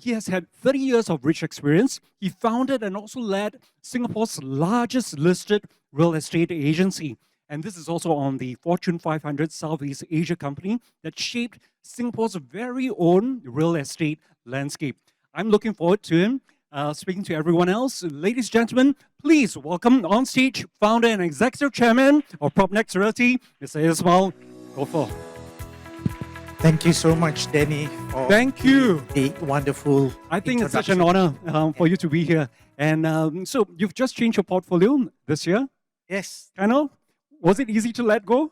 he has had 30 years of rich experience. He founded and also led Singapore's largest listed real estate agency. And this is also on the Fortune 500 Southeast Asia company that shaped Singapore's very own real estate landscape. I'm looking forward to him speaking to everyone else. Ladies and gentlemen, please welcome on stage founder and executive chairman of PropNex Realty, Mr. Ismail. Gafoor. Thank you so much, Danny, for Thank you. the wonderful I think it's such an honor for you to be here. And so you've just changed your portfolio this year, Yes, kind of. Was it easy to let go?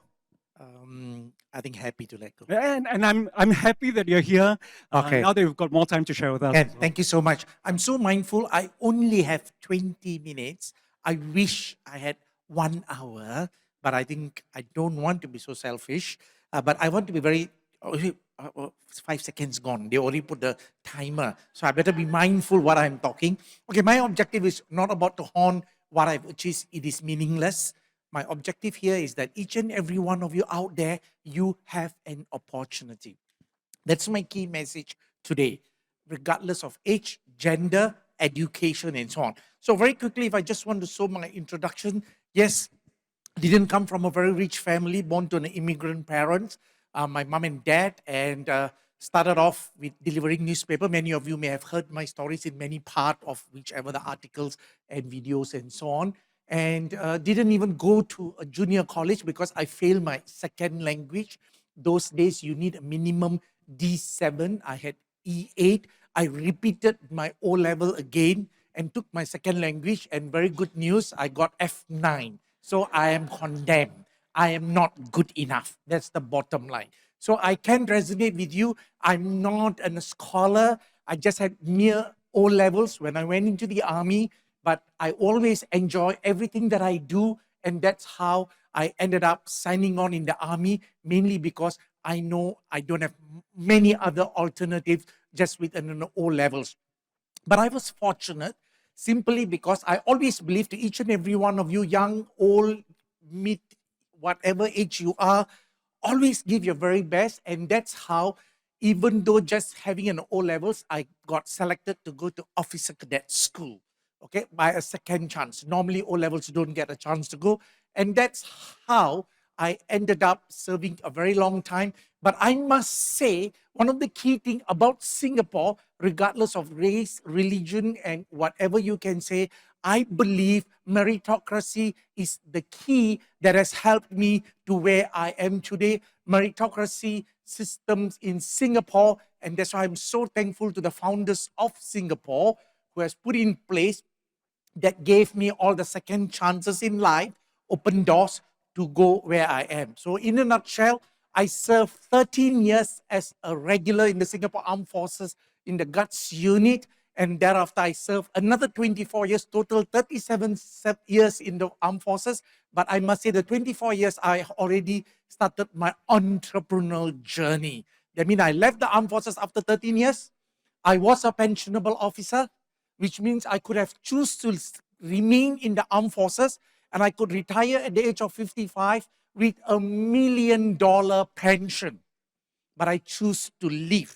I think happy to let go. And I'm happy that you're here Okay. now that you've got more time to share with us. And thank you so much. I'm so mindful. I only have 20 minutes. I wish I had 1 hour, but I think I don't want to be so selfish. But I want to be very. 5 seconds gone. They already put the timer. So I better be mindful what I'm talking. Okay, my objective is not about to horn what I've achieved. It is meaningless. My objective here is that each and every one of you out there, you have an opportunity. That's my key message today, regardless of age, gender, education, and so on. So very quickly, if I just want to show my introduction, yes, didn't come from a very rich family, born to an immigrant parents. My mom and dad, and started off with delivering newspaper. Many of you may have heard my stories in many part of whichever the articles and videos and so on. And didn't even go to a junior college because I failed my second language. Those days you need a minimum D7. I had E8. I repeated my O level again and took my second language. And very good news, I got F9. So I am condemned. I am not good enough. That's the bottom line. So I can resonate with you. I'm not a scholar. I just had mere O levels when I went into the army, but I always enjoy everything that I do. And that's how I ended up signing on in the army, mainly because I know I don't have many other alternatives just with an O levels. But I was fortunate simply because I always believe to each and every one of you, young, old, mid, whatever age you are, always give your very best. And that's how, even though just having an O levels, I got selected to go to officer cadet school, okay, by a second chance. Normally O levels don't get a chance to go. And that's how I ended up serving a very long time. But I must say, one of the key things about Singapore, regardless of race, religion, and whatever you can say, I believe meritocracy is the key that has helped me to where I am today. Meritocracy systems in Singapore, and that's why I'm so thankful to the founders of Singapore who has put in place that gave me all the second chances in life, open doors to go where I am. So in a nutshell, I served 13 years as a regular in the Singapore Armed Forces in the Guards Unit. And thereafter, I served another 24 years, total 37 years in the Armed Forces. But I must say the 24 years, I already started my entrepreneurial journey. That means I left the Armed Forces after 13 years. I was a pensionable officer, which means I could have chosen to remain in the Armed Forces and I could retire at the age of 55 with $1 million pension. But I choose to leave.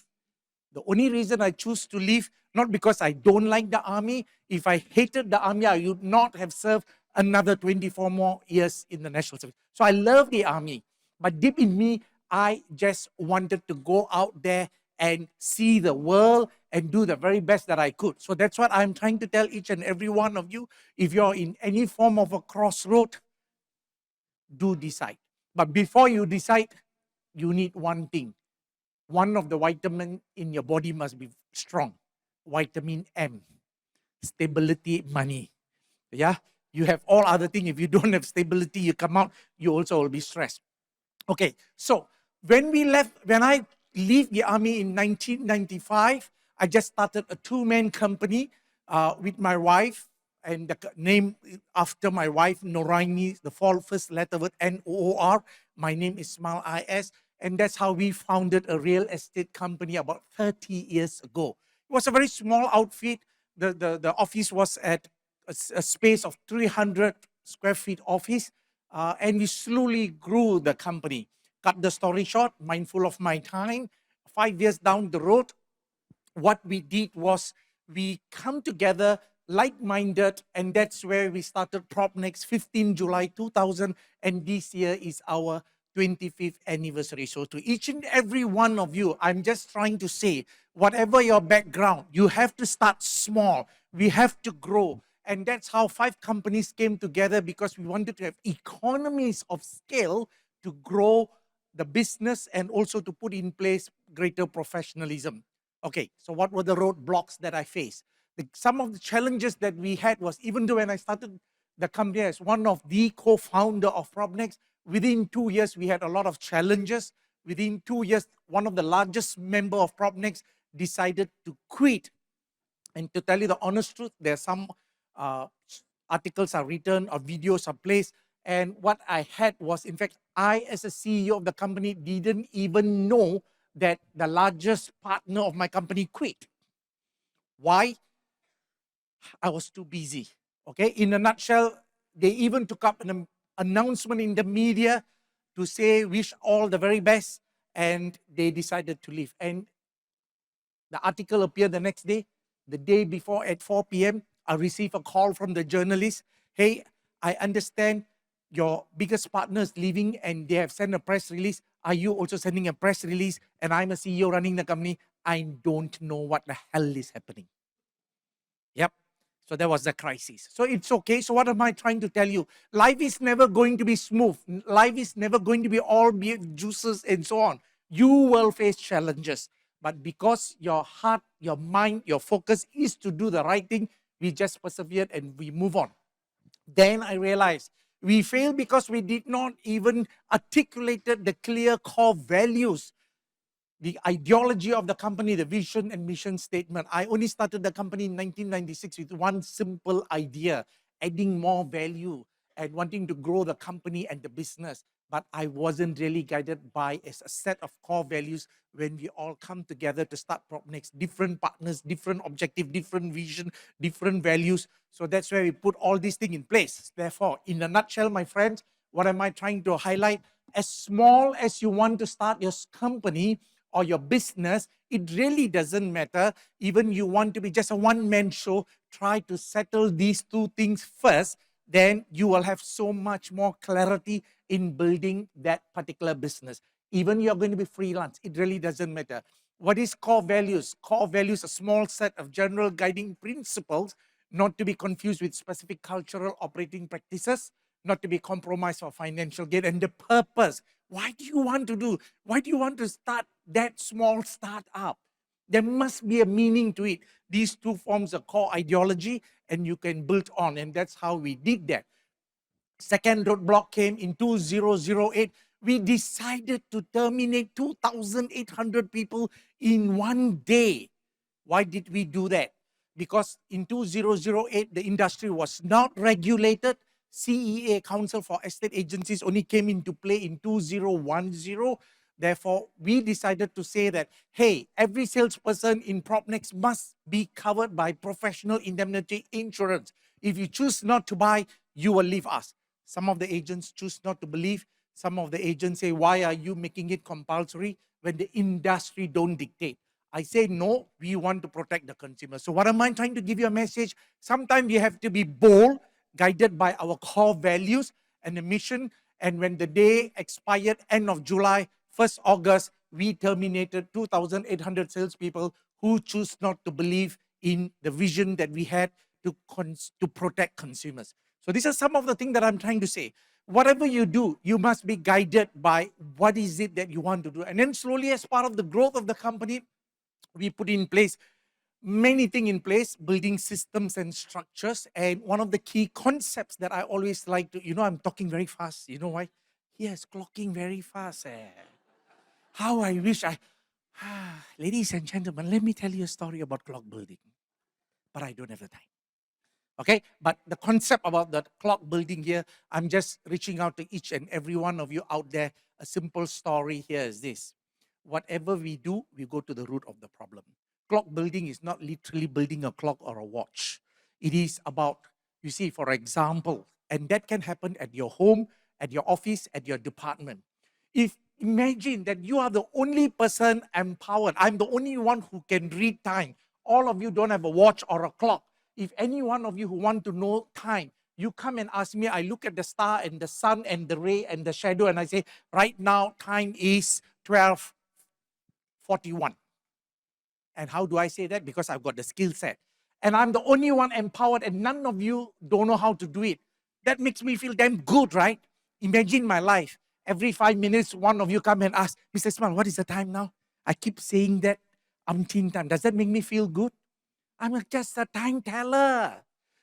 The only reason I choose to leave, not because I don't like the army. If I hated the army, I would not have served another 24 more years in the national service. So I love the army. But deep in me, I just wanted to go out there and see the world and do the very best that I could. So that's what I'm trying to tell each and every one of you. If you're in any form of a crossroad, do decide. But before you decide, you need one thing. One of the vitamins in your body must be strong. Vitamin M. Stability, money. Yeah? You have all other things. If you don't have stability, you come out, you also will be stressed. Okay, so when I leave the army in 1995, I just started a two-man company with my wife, and the name after my wife, Noraini, the first letter word Noor. My name is Ismail IS. And that's how we founded a real estate company about 30 years ago. It was a very small outfit. The office was at a space of 300 square feet office. And we slowly grew the company. Cut the story short, mindful of my time, 5 years down the road, what we did was we come together like-minded, and that's where we started PropNex 15 July 2000, and this year is our 25th anniversary. So to each and every one of you, I'm just trying to say, whatever your background, you have to start small. We have to grow. And that's how 5 companies came together, because we wanted to have economies of scale to grow the business and also to put in place greater professionalism. Okay, so what were the roadblocks that I faced? Some of the challenges that we had was, even though when I started the company as one of the co-founder of PropNex, within 2 years we had a lot of challenges. Within 2 years, one of the largest member of PropNex decided to quit. And to tell you the honest truth, there are some uh, articles are written or videos are placed. And what I had was, in fact, I, as a CEO of the company, didn't even know that the largest partner of my company quit. Why? I was too busy. Okay, in a nutshell, they even took up an announcement in the media to say, wish all the very best, and they decided to leave. And the article appeared the next day. The day before at 4 p.m., I received a call from the journalist. Hey, I understand your biggest partner is leaving and they have sent a press release. Are you also sending a press release? And I'm a CEO running the company. I don't know what the hell is happening. Yep. So that was the crisis. So it's okay. So what am I trying to tell you? Life is never going to be smooth. Life is never going to be all juices and so on. You will face challenges. But because your heart, your mind, your focus is to do the right thing, we just persevered and we move on. Then I realized we failed because we did not even articulated the clear core values, the ideology of the company, the vision and mission statement. I only started the company in 1996 with one simple idea, adding more value and wanting to grow the company and the business. But I wasn't really guided by a set of core values when we all come together to start PropNex. Different partners, different objective, different vision, different values. So that's where we put all these things in place. Therefore, in a nutshell, my friends, what am I trying to highlight? As small as you want to start your company or your business, it really doesn't matter. Even you want to be just a one-man show, try to settle these 2 things first, then you will have so much more clarity in building that particular business. Even you're going to be freelance, it really doesn't matter. What is core values? Core values, a small set of general guiding principles, not to be confused with specific cultural operating practices, not to be compromised for financial gain, and the purpose. Why do you want to do? Why do you want to start that small startup? There must be a meaning to it. These 2 forms a core ideology, and you can build on, and that's how we did that. Second roadblock came in 2008. We decided to terminate 2,800 people in one day. Why did we do that? Because in 2008, the industry was not regulated. CEA, Council for Estate Agencies, only came into play in 2010. Therefore, we decided to say that, hey, every salesperson in PropNex must be covered by professional indemnity insurance. If you choose not to buy, you will leave us. Some of the agents choose not to believe. Some of the agents say, why are you making it compulsory when the industry don't dictate? I say, no, we want to protect the consumer. So what am I trying to give you a message? Sometimes we have to be bold, guided by our core values and the mission. And when the day expired, end of July, 1st August, we terminated 2,800 salespeople who choose not to believe in the vision that we had to protect consumers. So these are some of the things that I'm trying to say. Whatever you do, you must be guided by what is it that you want to do. And then slowly, as part of the growth of the company, we put in place many things in place, building systems and structures. And one of the key concepts that I always like to, I'm talking very fast. You know why? Yes, clocking very fast. How I wish ladies and gentlemen, let me tell you a story about clock building. But I don't have the time. Okay, but the concept about the clock building here, I'm just reaching out to each and every one of you out there. A simple story here is this. Whatever we do, we go to the root of the problem. Clock building is not literally building a clock or a watch. It is about, you see, for example, and that can happen at your home, at your office, at your department. If Imagine that you are the only person empowered. I'm the only one who can read time. All of you don't have a watch or a clock. If any one of you who want to know time, you come and ask me, I look at the star and the sun and the ray and the shadow and I say, right now time is 12:41. And how do I say that? Because I've got the skill set. And I'm the only one empowered and none of you don't know how to do it. That makes me feel damn good, right? Imagine my life. Every 5 minutes, one of you come and ask, Mr. Ismail, what is the time now? I keep saying that umpteen time. Does that make me feel good? I'm just a time teller.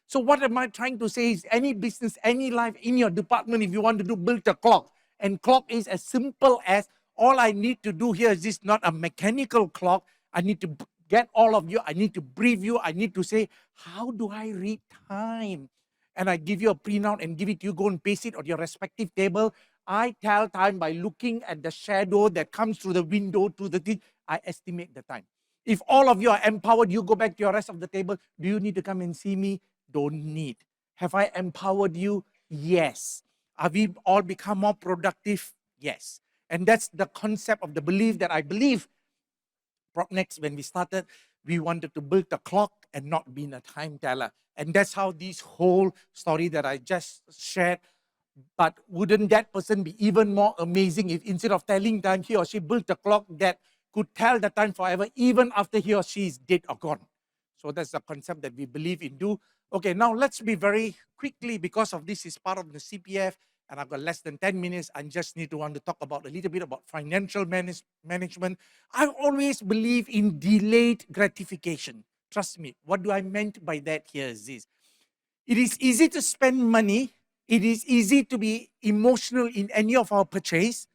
So what am I trying to say is any business, any life in your department, if you want to do, build a clock. And clock is as simple as all I need to do here is this, not a mechanical clock. I need to get all of you. I need to brief you. I need to say, how do I read time? And I give you a printout and give it to you. Go and paste it on your respective table. I tell time by looking at the shadow that comes through the window, through the thing. I estimate the time. If all of you are empowered, you go back to your rest of the table. Do you need to come and see me? Don't need. Have I empowered you? Yes. Have we all become more productive? Yes. And that's the concept of the belief that I believe. PropNex, when we started, we wanted to build a clock and not be a time teller. And that's how this whole story that I just shared. But wouldn't that person be even more amazing if instead of telling time, he or she built a clock that could tell the time forever, even after he or she is dead or gone? So that's the concept that we believe in do. Okay, now let's be very quickly, because of this is part of the CPF, and I've got less than 10 minutes. I just need to want to talk about a little bit about financial management. I always believe in delayed gratification. Trust me, what do I meant by that here is this. It is easy to spend money. It is easy to be emotional in any of our purchase,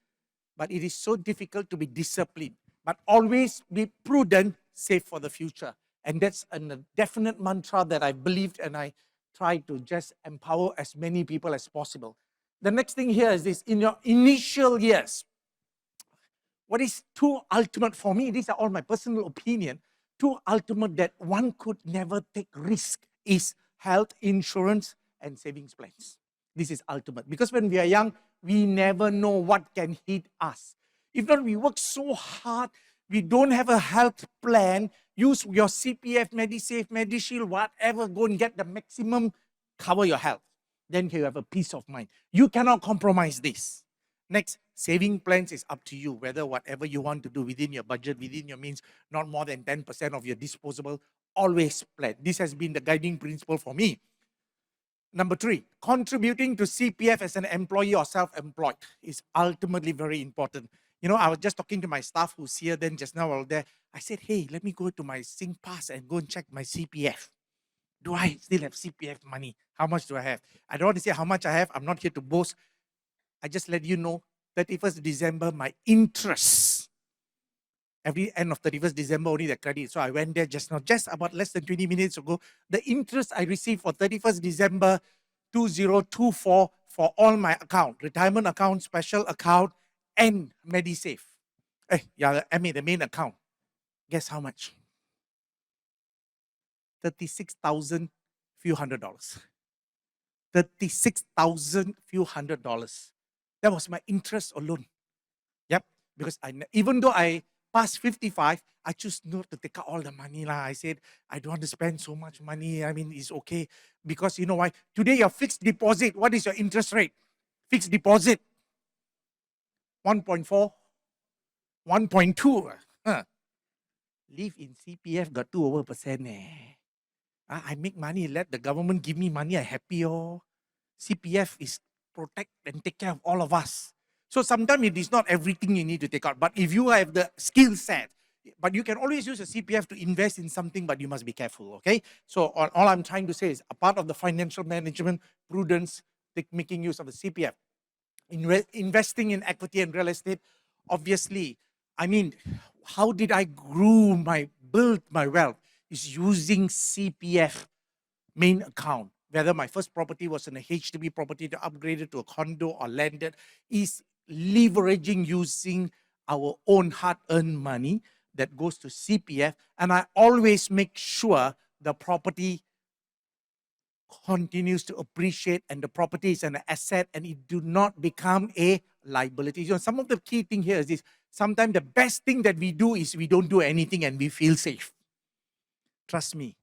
but it is so difficult to be disciplined. But always be prudent, save for the future. And that's a definite mantra that I believed, and I try to just empower as many people as possible. The next thing here is this. In your initial years, what is too ultimate for me, these are all my personal opinion, too ultimate that one could never take risk is health insurance and savings plans. This is ultimate. Because when we are young, we never know what can hit us. If not, we work so hard, we don't have a health plan, use your CPF, MediSave, MediShield, whatever, go and get the maximum, cover your health. Then you have a peace of mind. You cannot compromise this. Next, saving plans is up to you, whether whatever you want to do within your budget, within your means, not more than 10% of your disposable, always plan. This has been the guiding principle for me. Number 3, contributing to CPF as an employee or self-employed is ultimately very important. You know, I was just talking to my staff who's here then just now while there. I said, hey, let me go to my SingPass and go and check my CPF. Do I still have CPF money? How much do I have? I don't want to say how much I have. I'm not here to boast. I just let you know, 31st December, my interest. Every end of 31st December, only the credit. So I went there just now, just about less than 20 minutes ago. The interest I received for 31st December 2024 for all my account, retirement account, special account, and MediSave. The main account. Guess how much? 36,000 few $100. 36,000 few $100. That was my interest alone. Yep, because even though I passed 55, I choose not to take out all the money. I said, I don't want to spend so much money. I mean, it's okay. Because you know why? Today, your fixed deposit, what is your interest rate? Fixed deposit, 1.4, 1.2. Live in CPF, got 2%. I make money, let the government give me money, I'm happy. CPF is protect and take care of all of us. So sometimes it is not everything you need to take out. But if you have the skill set, but you can always use a CPF to invest in something, but you must be careful, okay? So all I'm trying to say is a part of the financial management, prudence, making use of the CPF. Investing in equity and real estate, obviously, I mean, how did I build my wealth? Is using CPF main account. Whether my first property was in a HDB property to upgrade it to a condo or landed, is leveraging using our own hard-earned money that goes to CPF. And I always make sure the property continues to appreciate and the property is an asset and it do not become a liabilities. Some of the key thing here is this. Sometimes the best thing that we do is we don't do anything and we feel safe. Trust me,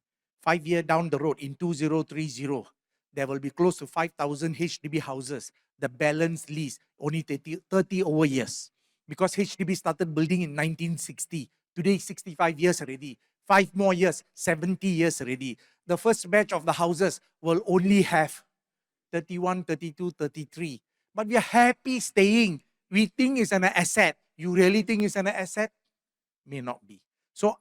5 years down the road in 2030, there will be close to 5,000 HDB houses. The balance lease only 30 over years. Because HDB started building in 1960. Today, 65 years already. 5 more years, 70 years already. The first batch of the houses will only have 31, 32, 33. But we are happy staying. We think it's an asset. You really think it's an asset? May not be. So,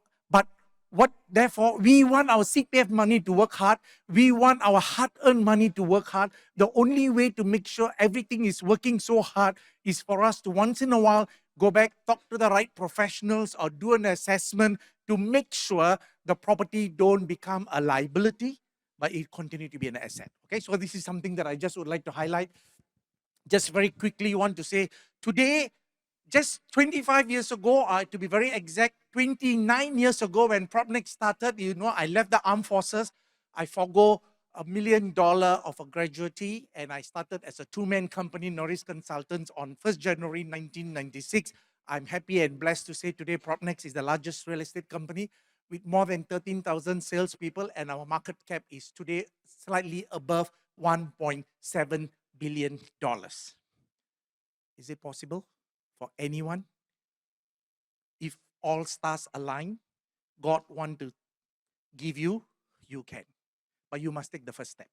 but therefore, we want our CPF money to work hard. We want our hard-earned money to work hard. The only way to make sure everything is working so hard is for us to once in a while go back, talk to the right professionals or do an assessment to make sure the property don't become a liability, but it continue to be an asset. Okay, so this is something that I just would like to highlight. Just very quickly want to say, today, just 25 years ago, to be very exact, 29 years ago when PropNex started, I left the armed forces. I forgo $1 million of a gratuity and I started as a two-man company, Norris Consultants, on 1st January 1996. I'm happy and blessed to say today PropNex is the largest real estate company with more than 13,000 salespeople, and our market cap is today slightly above $1.7 billion. Is it possible for anyone? If all stars align, God want to give you, you can. But you must take the first step.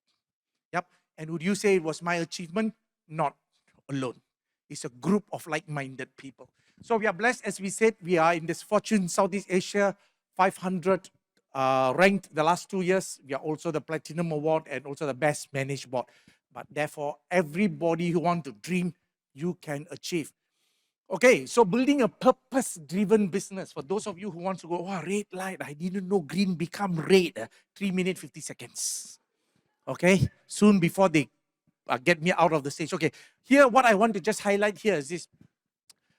Yep. And would you say it was my achievement? Not alone. It's a group of like-minded people. So we are blessed, as we said, we are in this Fortune Southeast Asia 500 ranked the last 2 years. We are also the Platinum Award and also the Best Managed Board. But therefore, everybody who wants to dream, you can achieve. Okay, so building a purpose-driven business. For those of you who want to go, wow, red light, I didn't know green become red. 3 minutes, 50 seconds. Okay, soon before they get me out of the stage. Okay, here what I want to just highlight here is this.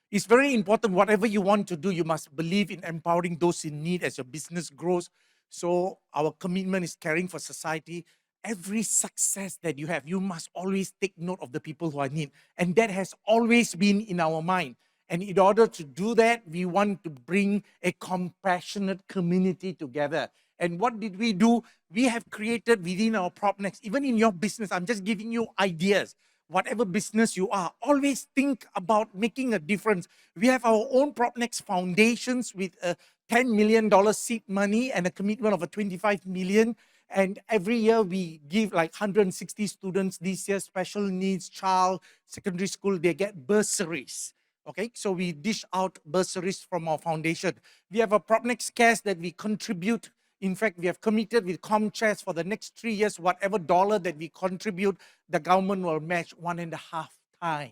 It's very important, whatever you want to do, you must believe in empowering those in need as your business grows. So our commitment is caring for society. Every success that you have, you must always take note of the people who are in need. And that has always been in our mind. And in order to do that, we want to bring a compassionate community together. And what did we do? We have created within our PropNex, even in your business, I'm just giving you ideas. Whatever business you are, always think about making a difference. We have our own PropNex foundations with a $10 million seed money and a commitment of a $25 million. And every year we give like 160 students this year, special needs child, secondary school, they get bursaries. Okay, so we dish out bursaries from our foundation. We have a PropNex cash that we contribute. In fact, we have committed with ComChest for the next 3 years, whatever dollar that we contribute, the government will match 1.5 times.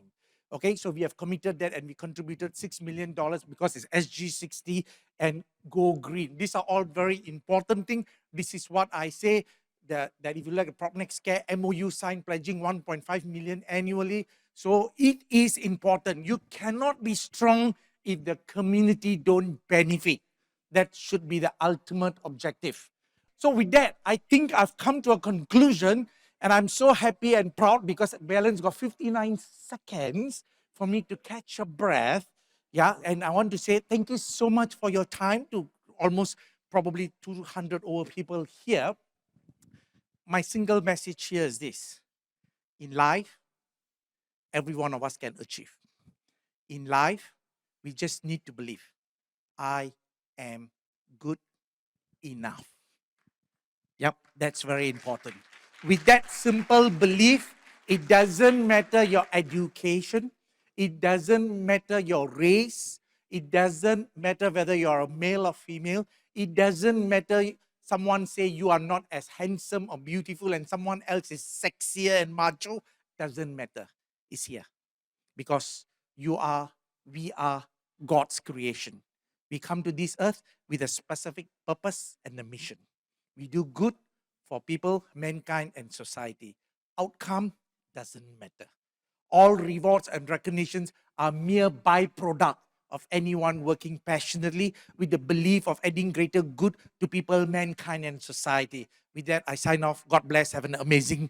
Okay, so we have committed that and we contributed $6 million because it's SG60 and Go Green. These are all very important things. This is what I say, that if you like a PropNex Care MOU sign pledging 1.5 million annually. So it is important. You cannot be strong if the community don't benefit. That should be the ultimate objective. So with that, I think I've come to a conclusion and I'm so happy and proud because Balance got 59 seconds for me to catch a breath. Yeah, and I want to say thank you so much for your time to almost probably 200 over people here. My single message here is this. In life, every one of us can achieve. In life, we just need to believe. I am good enough. Yep, that's very important. With that simple belief, it doesn't matter your education, it doesn't matter your race, it doesn't matter whether you're a male or female, it doesn't matter someone say you are not as handsome or beautiful and someone else is sexier and macho, doesn't matter. It's here. Because we are God's creation. We come to this earth with a specific purpose and a mission. We do good for people, mankind, and society. Outcome doesn't matter. All rewards and recognitions are mere byproduct of anyone working passionately with the belief of adding greater good to people, mankind, and society. With that, I sign off. God bless. Have an amazing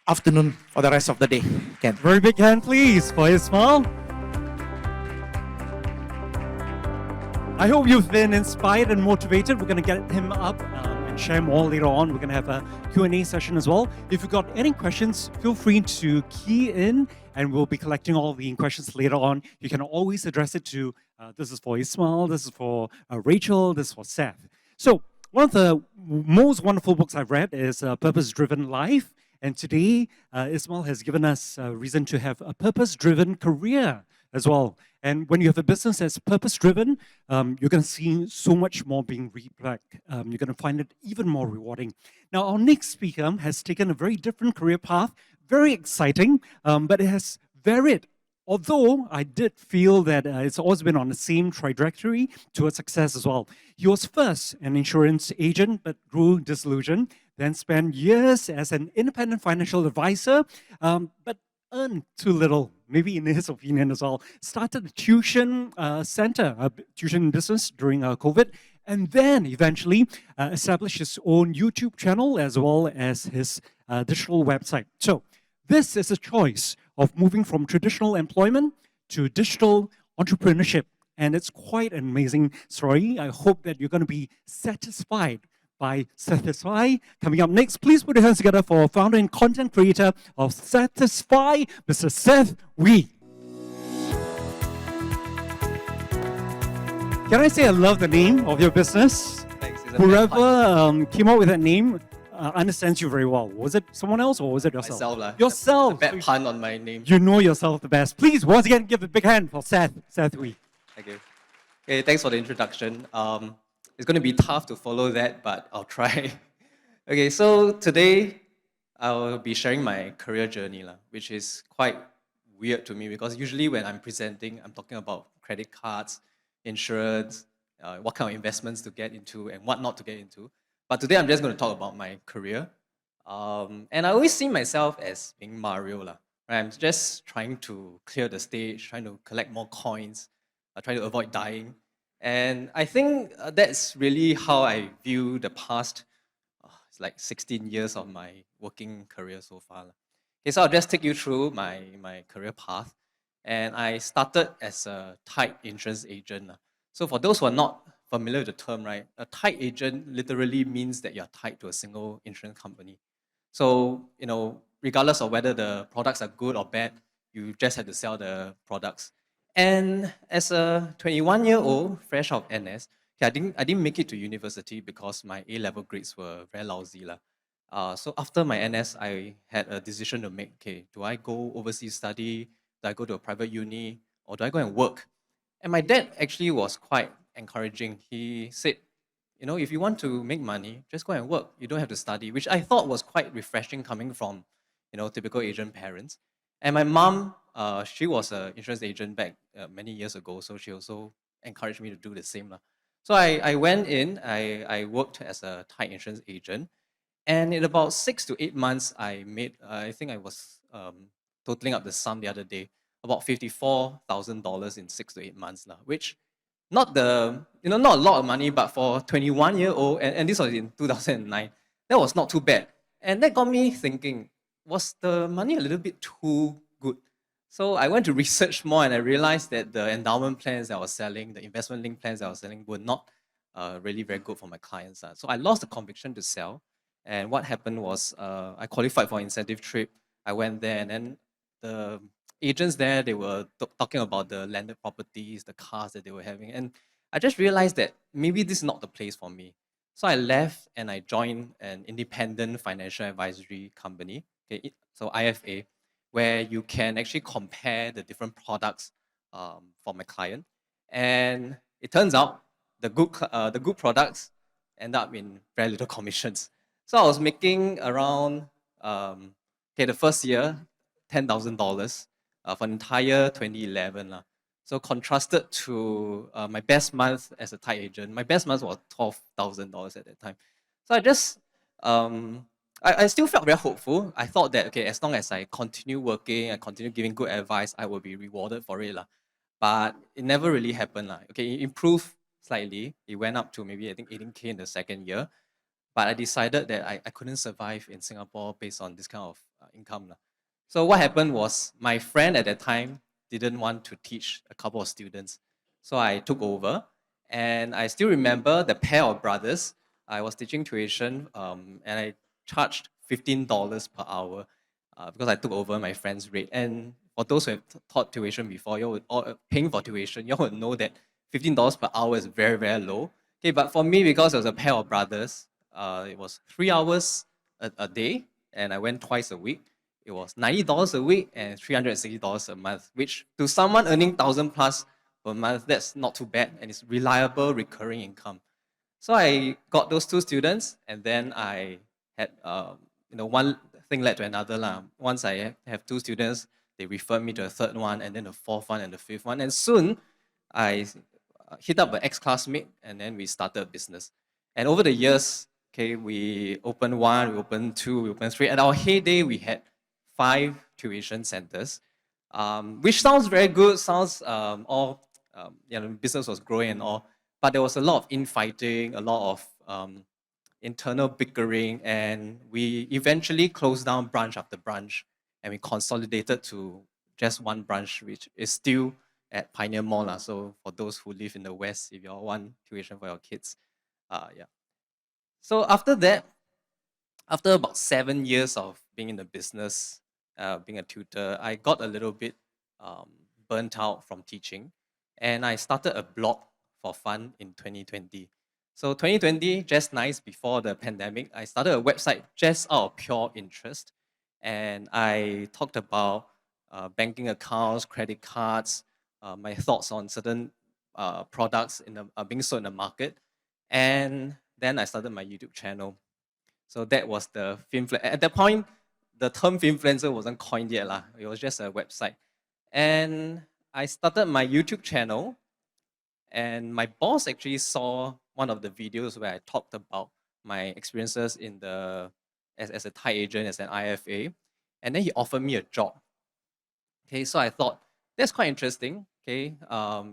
afternoon for the rest of the day. Ken. Very big hand, please, for Ismail. I hope you've been inspired and motivated. We're going to get him up and share more later on. We're going to have a Q&A session as well. If you've got any questions, feel free to key in and we'll be collecting all the questions later on. You can always address it to, this is for Ismail, this is for Rachel, this is for Seth. So one of the most wonderful books I've read is Purpose-Driven Life. And today, Ismail has given us a reason to have a purpose-driven career as well. And when you have a business that's purpose-driven, you're going to see so much more being reaped back. You're going to find it even more rewarding. Now, our next speaker has taken a very different career path, very exciting, but it has varied. Although I did feel that it's always been on the same trajectory towards success as well. He was first an insurance agent, but grew disillusioned, then spent years as an independent financial advisor, but earned too little, maybe in his opinion as well. Started a tuition center, a tuition business during COVID, and then eventually established his own YouTube channel as well as his digital website. So this is a choice of moving from traditional employment to digital entrepreneurship. And it's quite an amazing story. I hope that you're going to be satisfied by Sethisfy. Coming up next, please put your hands together for founder and content creator of Sethisfy, Mr. Seth Wee. Can I say I love the name of your business? Thanks. Whoever came up with that name understands you very well. Was it someone else or was it yourself? Myself, lah. Yourself. A bad pun on my name. You know yourself the best. Please, once again, give a big hand for Seth Wee. Thank you. Okay, thanks for the introduction. It's going to be tough to follow that, but I'll try. Okay, so today I'll be sharing my career journey, which is quite weird to me because usually when I'm presenting, I'm talking about credit cards, insurance, what kind of investments to get into and what not to get into. But today I'm just going to talk about my career. And I always see myself as being Mario. Right? I'm just trying to clear the stage, trying to collect more coins, trying to avoid dying. And I think that's really how I view the past, it's like 16 years of my working career so far. Okay, so I'll just take you through my career path. And I started as a tied insurance agent. So for those who are not familiar with the term, right, a tied agent literally means that you're tied to a single insurance company. So, regardless of whether the products are good or bad, you just have to sell the products. And as a 21-year-old, fresh out of NS, I didn't make it to university because my A-level grades were very lousy. So after my NS, I had a decision to make. Okay, do I go overseas study? Do I go to a private uni? Or do I go and work? And my dad actually was quite encouraging. He said, if you want to make money, just go and work. You don't have to study, which I thought was quite refreshing coming from, typical Asian parents. And my mom, she was an insurance agent back many years ago, so she also encouraged me to do the same. So I went in, I worked as a tied insurance agent, and in about 6 to 8 months, I made, I think I was totaling up the sum the other day, about $54,000 in 6 to 8 months, which not a lot of money, but for 21-year-old, and this was in 2009, that was not too bad. And that got me thinking, was the money a little bit too good? So I went to research more and I realized that the endowment plans that I was selling, the investment linked plans that I was selling were not really very good for my clients. So I lost the conviction to sell. And what happened was I qualified for an incentive trip. I went there and then the agents there, they were talking about the landed properties, the cars that they were having. And I just realized that maybe this is not the place for me. So I left and I joined an independent financial advisory company, okay, so IFA, where you can actually compare the different products for my client. And it turns out the good products end up in very little commissions. So I was making around, the first year, $10,000 for the entire 2011. So contrasted to my best month as a tied agent, my best month was $12,000 at that time. So I just, I still felt very hopeful. I thought that, okay, as long as I continue working, I continue giving good advice, I will be rewarded for it. But it never really happened. Okay, it improved slightly. It went up to maybe, I think, 18K in the second year. But I decided that I couldn't survive in Singapore based on this kind of income. So what happened was my friend at that time didn't want to teach a couple of students. So I took over And I still remember the pair of brothers. I was teaching tuition, and I charged $15 per hour because I took over my friend's rate. And for those who have taught tuition before, you would, or paying for tuition, you would know that $15 per hour is very, very low. Okay, but for me, because it was a pair of brothers, it was 3 hours a day, and I went twice a week. It was $90 a week and $360 a month, which to someone earning 1,000 plus per month, that's not too bad, and it's reliable recurring income. So I got those two students, and then I had one thing led to another lah. Once I have two students, they referred me to a third one, and then the fourth one and the fifth one, and soon I hit up an ex-classmate, and then we started a business. And over the years, okay, we opened one, we opened two, we opened three. At our heyday, we had 5 tuition centers, which sounds very good. Sounds business was growing and all, but there was a lot of infighting, a lot of internal bickering, and we eventually closed down branch after branch, and we consolidated to just one branch, which is still at Pioneer Mall lah. So for those who live in the West, if you all want tuition for your kids, yeah. So after that, after about 7 years of being in the business, being a tutor, I got a little bit burnt out from teaching, and I started a blog for fun in 2020. So 2020, just nice before the pandemic, I started a website just out of pure interest, and I talked about banking accounts, credit cards, my thoughts on certain products being sold in the market, and then I started my YouTube channel. So that was the at that point, the term finfluencer wasn't coined yet lah. It was just a website, and I started my YouTube channel, and my boss actually saw one of the videos where I talked about my experiences as a Thai agent, as an IFA, and then he offered me a job. Okay, so I thought that's quite interesting. Okay,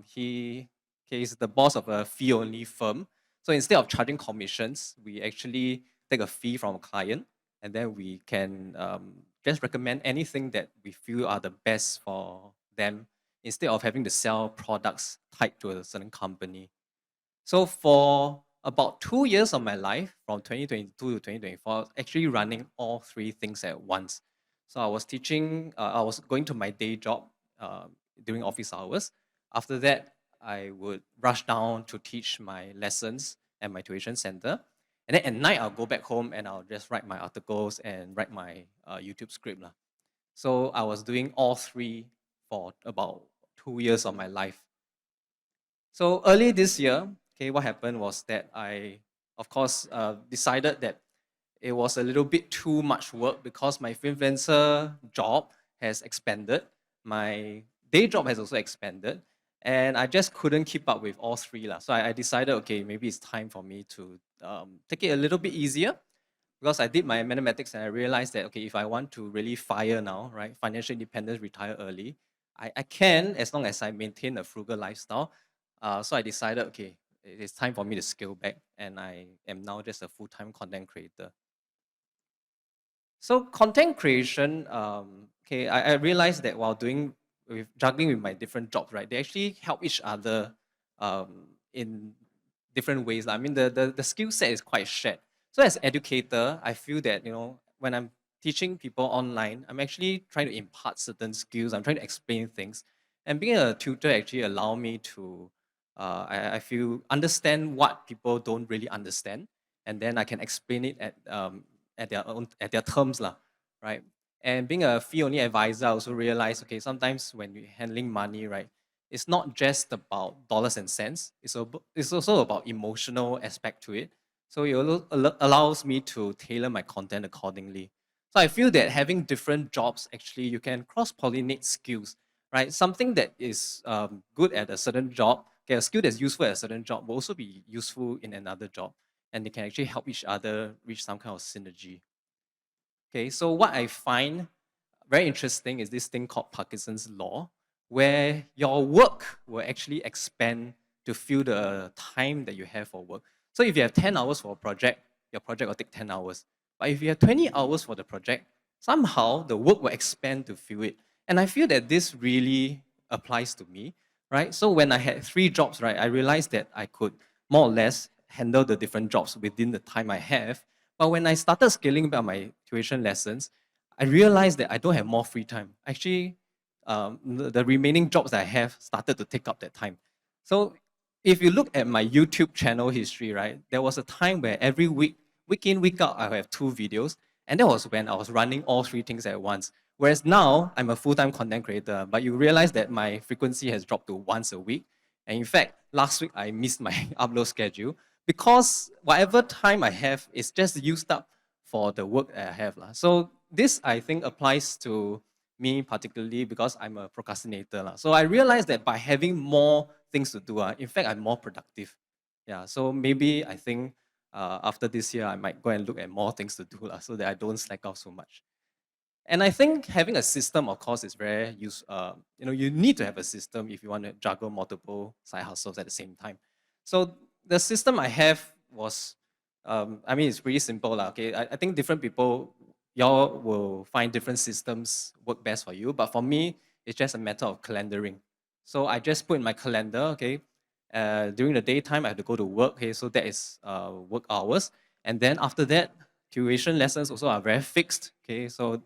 he's the boss of a fee-only firm. So instead of charging commissions, we actually take a fee from a client, and then we can just recommend anything that we feel are the best for them, instead of having to sell products tied to a certain company. So for about 2 years of my life, from 2022 to 2024, I was actually running all 3 things at once. So I was teaching, I was going to my day job during office hours. After that, I would rush down to teach my lessons at my tuition center. And then at night, I'll go back home and I'll just write my articles and write my YouTube script lah. So I was doing all 3 for about 2 years of my life. So early this year, okay, what happened was that I, of course, decided that it was a little bit too much work because my freelancer job has expanded, my day job has also expanded, and I just couldn't keep up with all 3 lah. So I decided, okay, maybe it's time for me to take it a little bit easier, because I did my mathematics and I realized that, okay, if I want to really fire now, right, financial independence, retire early, I can, as long as I maintain a frugal lifestyle. So I decided, okay, it's time for me to scale back, and I am now just a full-time content creator. So content creation, okay, I realized that while juggling with my different jobs, right, they actually help each other in different ways. I mean, the skill set is quite shared. So as educator, I feel that, when I'm teaching people online, I'm actually trying to impart certain skills. I'm trying to explain things. And being a tutor actually allow me to, I feel, understand what people don't really understand. And then I can explain it at their terms lah, right? And being a fee-only advisor, I also realized, okay, sometimes when you're handling money, right, it's not just about dollars and cents. It's also about emotional aspect to it. So it allows me to tailor my content accordingly. So I feel that having different jobs, actually, you can cross-pollinate skills, right? Something that is good at a certain job, okay, a skill that's useful at a certain job will also be useful in another job, and they can actually help each other reach some kind of synergy. Okay, so what I find very interesting is this thing called Parkinson's law, where your work will actually expand to fill the time that you have for work. So if you have 10 hours for a project, your project will take 10 hours. But if you have 20 hours for the project, somehow the work will expand to fill it. And I feel that this really applies to me, right? So when I had 3 jobs, right, I realized that I could more or less handle the different jobs within the time I have. But when I started scaling back my tuition lessons, I realized that I don't have more free time. Actually, the remaining jobs that I have started to take up that time. So if you look at my YouTube channel history, right, there was a time where every week in, week out, I have 2 videos. And that was when I was running all 3 things at once. Whereas now, I'm a full-time content creator, but you realize that my frequency has dropped to once a week. And in fact, last week, I missed my upload schedule because whatever time I have is just used up for the work that I have. So this, I think, applies to me particularly because I'm a procrastinator. So I realized that by having more things to do, in fact, I'm more productive. Yeah, so maybe I think after this year, I might go and look at more things to do so that I don't slack off so much. And I think having a system, of course, is very useful. You need to have a system if you want to juggle multiple side hustles at the same time. So the system I have was, I mean, it's pretty simple. Okay, I think different people, y'all will find different systems work best for you. But for me, it's just a matter of calendaring. So I just put in my calendar, okay, during the daytime, I have to go to work, okay, so that is work hours. And then after that, tuition lessons also are very fixed. Okay, so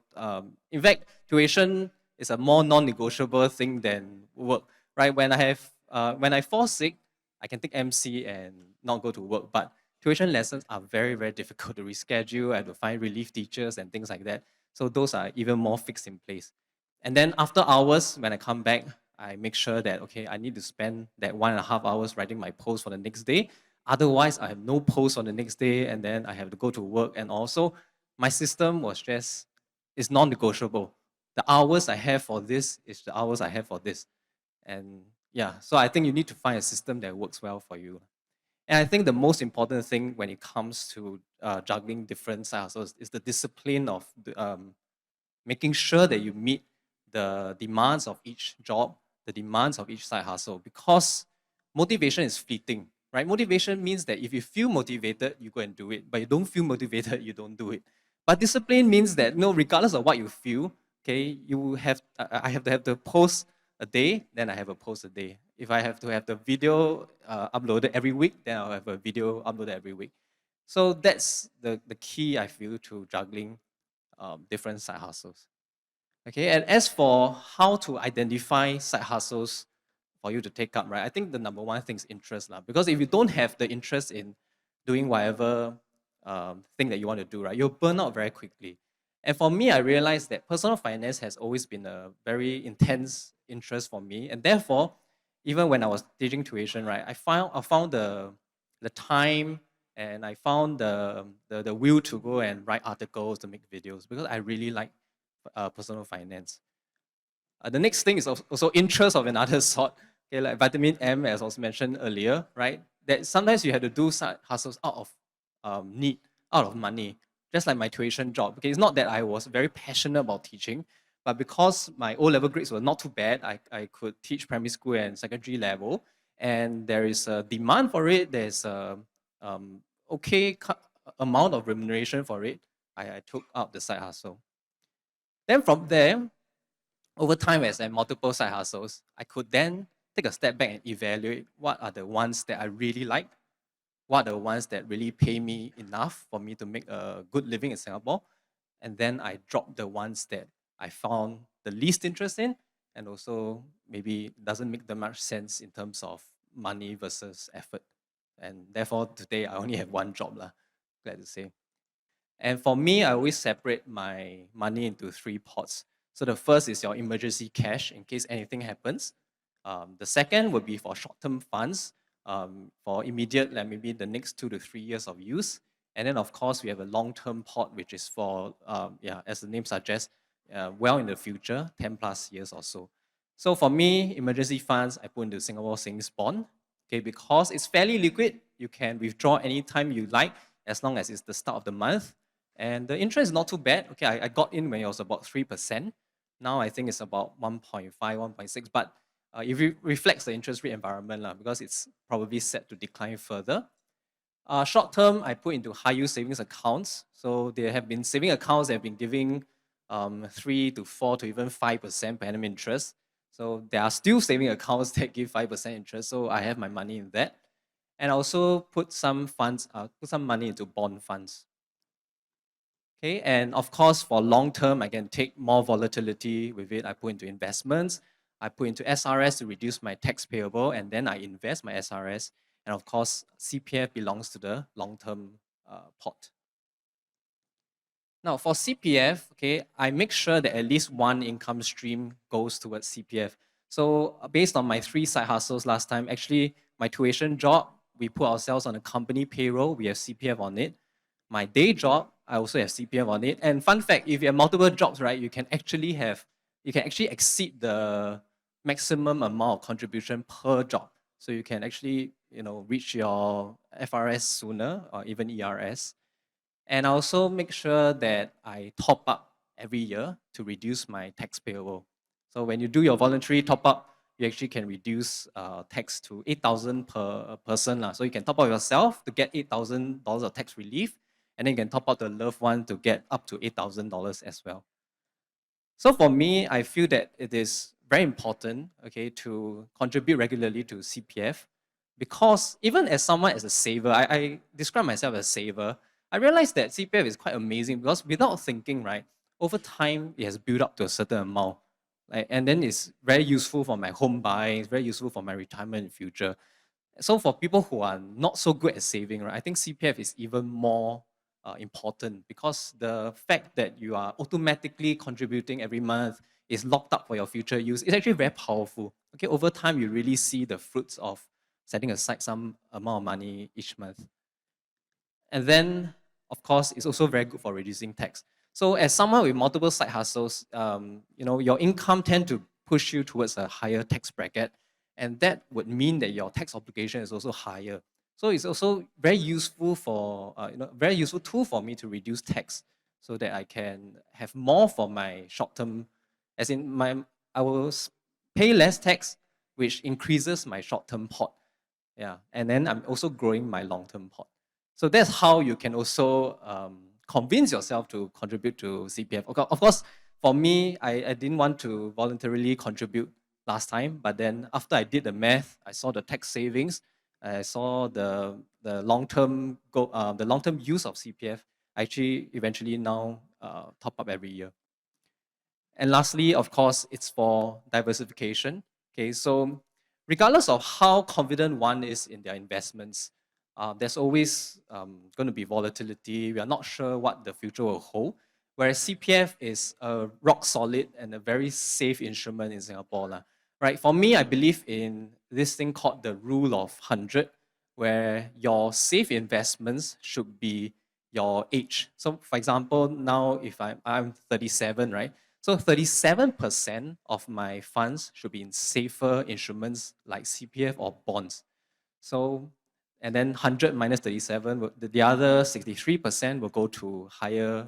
in fact, tuition is a more non-negotiable thing than work, right? When I fall sick, I can take MC and not go to work. But tuition lessons are very, very difficult to reschedule. I have to find relief teachers and things like that. So those are even more fixed in place. And then after hours, when I come back, I make sure that, okay, I need to spend that 1.5 hours writing my post for the next day. Otherwise, I have no post on the next day, and then I have to go to work. And also, my system was just, it's non-negotiable. The hours I have for this is the hours I have for this. And yeah, so I think you need to find a system that works well for you. And I think the most important thing when it comes to juggling different side hustles is the discipline of making sure that you meet the demands of each job, the demands of each side hustle, because motivation is fleeting, right? Motivation means that if you feel motivated, you go and do it, but you don't feel motivated, you don't do it. But discipline means that, regardless of what you feel, okay, I have to have the post a day, then I have a post a day. If I have to have the video uploaded every week, then I'll have a video uploaded every week. So that's the key, I feel, to juggling different side hustles. Okay, and as for how to identify side hustles for you to take up, right? I think the number one thing is interest, because if you don't have the interest in doing whatever thing that you want to do, right, you'll burn out very quickly. And for me, I realized that personal finance has always been a very intense interest for me, and therefore, even when I was teaching tuition, right, I found the time and I found the will to go and write articles to make videos because I really like personal finance. The next thing is also interest of another sort. Okay, like vitamin M, as was mentioned earlier, right? That sometimes you have to do side hustles out of need, out of money, just like my tuition job. Okay, it's not that I was very passionate about teaching, but because my O-level grades were not too bad, I could teach primary school and secondary level, and there is a demand for it. There's a okay amount of remuneration for it. I took up the side hustle. Then from there, over time, as I had multiple side hustles, I could then take a step back and evaluate what are the ones that I really like, what are the ones that really pay me enough for me to make a good living in Singapore, and then I drop the ones that I found the least interest in, and also maybe doesn't make that much sense in terms of money versus effort. And therefore, today I only have one job, glad to say. And for me, I always separate my money into 3 pots. So the first is your emergency cash in case anything happens. The second would be for short-term funds for immediate, like maybe the next 2 to 3 years of use. And then, of course, we have a long-term pot, which is for, as the name suggests, well in the future, 10 plus years or so. So for me, emergency funds, I put into Singapore Savings Bond, okay, because it's fairly liquid. You can withdraw anytime you like, as long as it's the start of the month. And the interest is not too bad. Okay, I got in when it was about 3%. Now I think it's about 1.5, 1.6. But it reflects the interest rate environment because it's probably set to decline further. Short term, I put into high yield savings accounts. So there have been saving accounts that have been giving 3 to 4 to even 5% per annum interest. So there are still saving accounts that give 5% interest. So I have my money in that. And I also put some money into bond funds. Okay, and of course, for long term, I can take more volatility with it. I put into investments, I put into SRS to reduce my tax payable, and then I invest my SRS. And of course, CPF belongs to the long term pot. Now, for CPF, okay, I make sure that at least one income stream goes towards CPF. So, based on my 3 side hustles last time, actually, my tuition job, we put ourselves on a company payroll, we have CPF on it. My day job, I also have CPF on it. And fun fact, if you have multiple jobs, right, you can actually exceed the maximum amount of contribution per job. So you can actually, reach your FRS sooner or even ERS. And I also make sure that I top up every year to reduce my tax payable. So when you do your voluntary top up, you actually can reduce tax to 8,000 per person. So you can top up yourself to get $8,000 of tax relief, and then you can top up the loved one to get up to $8,000 as well. So for me, I feel that it is very important, okay, to contribute regularly to CPF, because even as someone as a saver, I describe myself as a saver. I realized that CPF is quite amazing because without thinking, right, over time it has built up to a certain amount, right, and then it's very useful for my home buying, it's very useful for my retirement in future. So for people who are not so good at saving, right, I think CPF is even more important, because the fact that you are automatically contributing every month is locked up for your future use. It's actually very powerful. Okay, over time you really see the fruits of setting aside some amount of money each month. And then, of course, it's also very good for reducing tax. So as someone with multiple side hustles, your income tend to push you towards a higher tax bracket, and that would mean that your tax obligation is also higher. So it's also very useful very useful tool for me to reduce tax, so that I can have more for my short term, as in I will pay less tax, which increases my short term pot. Yeah, and then I'm also growing my long term pot. So that's how you can also convince yourself to contribute to CPF. Of course, for me, I didn't want to voluntarily contribute last time, but then after I did the math, I saw the tax savings, I saw the long-term use of CPF. I actually eventually now top up every year. And lastly, of course, it's for diversification. Okay, so regardless of how confident one is in their investments, there's always going to be volatility. We are not sure what the future will hold. Whereas CPF is a rock solid and a very safe instrument in Singapore. Right? For me, I believe in this thing called the rule of 100, where your safe investments should be your age. So for example, now if I'm 37, right? So 37% of my funds should be in safer instruments like CPF or bonds. So, and then 100 minus 37, the other 63% will go to higher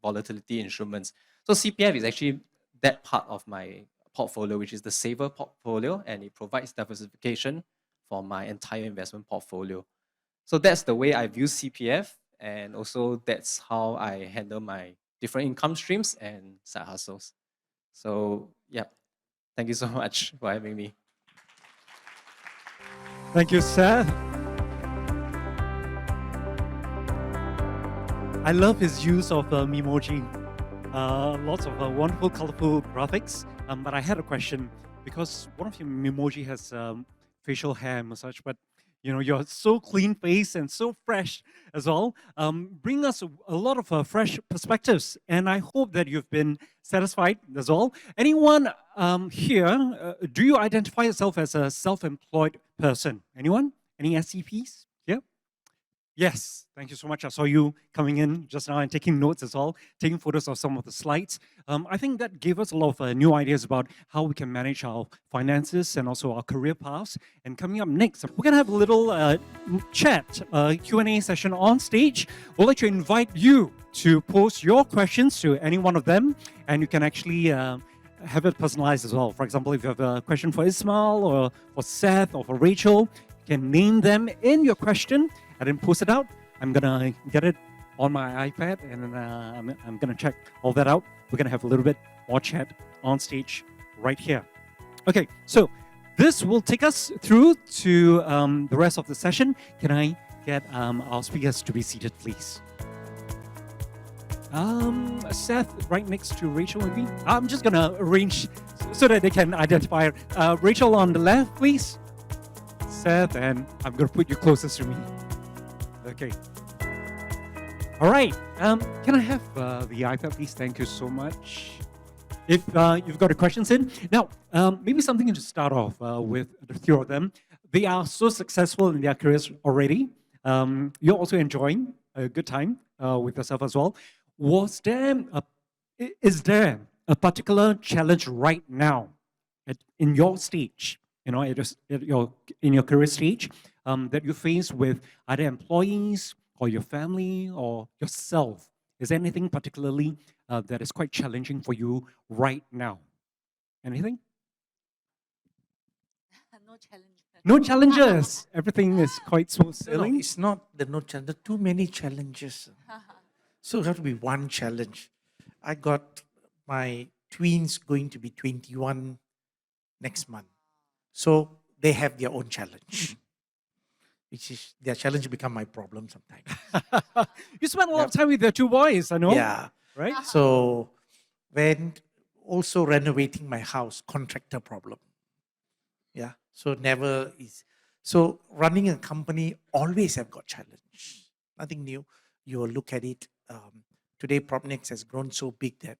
volatility instruments. So CPF is actually that part of my portfolio, which is the saver portfolio, and it provides diversification for my entire investment portfolio. So that's the way I view CPF, and also that's how I handle my different income streams and side hustles. So yeah, thank you so much for having me. Thank you, Seth. I love his use of Memoji. Lots of wonderful, colorful graphics. But I had a question, because one of your Memoji has facial hair and such, but you're so clean faced and so fresh as well. Bring us a lot of fresh perspectives, and I hope that you've been satisfied as well. Anyone here, do you identify yourself as a self-employed person? Anyone? Any SCPs? Yeah? Yes, thank you so much. I saw you coming in just now and taking notes as well, taking photos of some of the slides. I think that gave us a lot of new ideas about how we can manage our finances and also our career paths. And coming up next, we're gonna have a little chat, Q&A session on stage. We'd like to invite you to post your questions to any one of them, and you can actually have it personalized as well. For example, if you have a question for Ismail or for Seth or for Rachel, you can name them in your question and then post it out. I'm gonna get it on my iPad, and then I'm gonna check all that out. We're gonna have a little bit more chat on stage right here. Okay, so this will take us through to the rest of the session. Can I get our speakers to be seated, please? Seth, right next to Rachel, maybe. I'm just gonna arrange so that they can identify her. Rachel on the left, please. Seth, and I'm gonna put you closest to me. Okay. All right. Can I have the iPad, please? Thank you so much. If you've got the questions in. Now, maybe something to start off with the three of them. They are so successful in their careers already. You're also enjoying a good time with yourself as well. Is there a particular challenge right now in your stage, in your career stage, that you face with either employees or your family or yourself? Is there anything particularly that is quite challenging for you right now? Anything? No challenge. No challenges. Everything is quite smooth No, sailing. it's not the no challenge. There are too many challenges. So it have to be one challenge. I got my twins going to be 21 next month. So they have their own challenge, which is their challenge become my problem sometimes. You spent a lot of time with your two boys, I know. Yeah. Right? So when also renovating my house, contractor problem. Yeah. So never is. So running a company always have got challenge. Nothing new. You will look at it. Today PropNex has grown so big that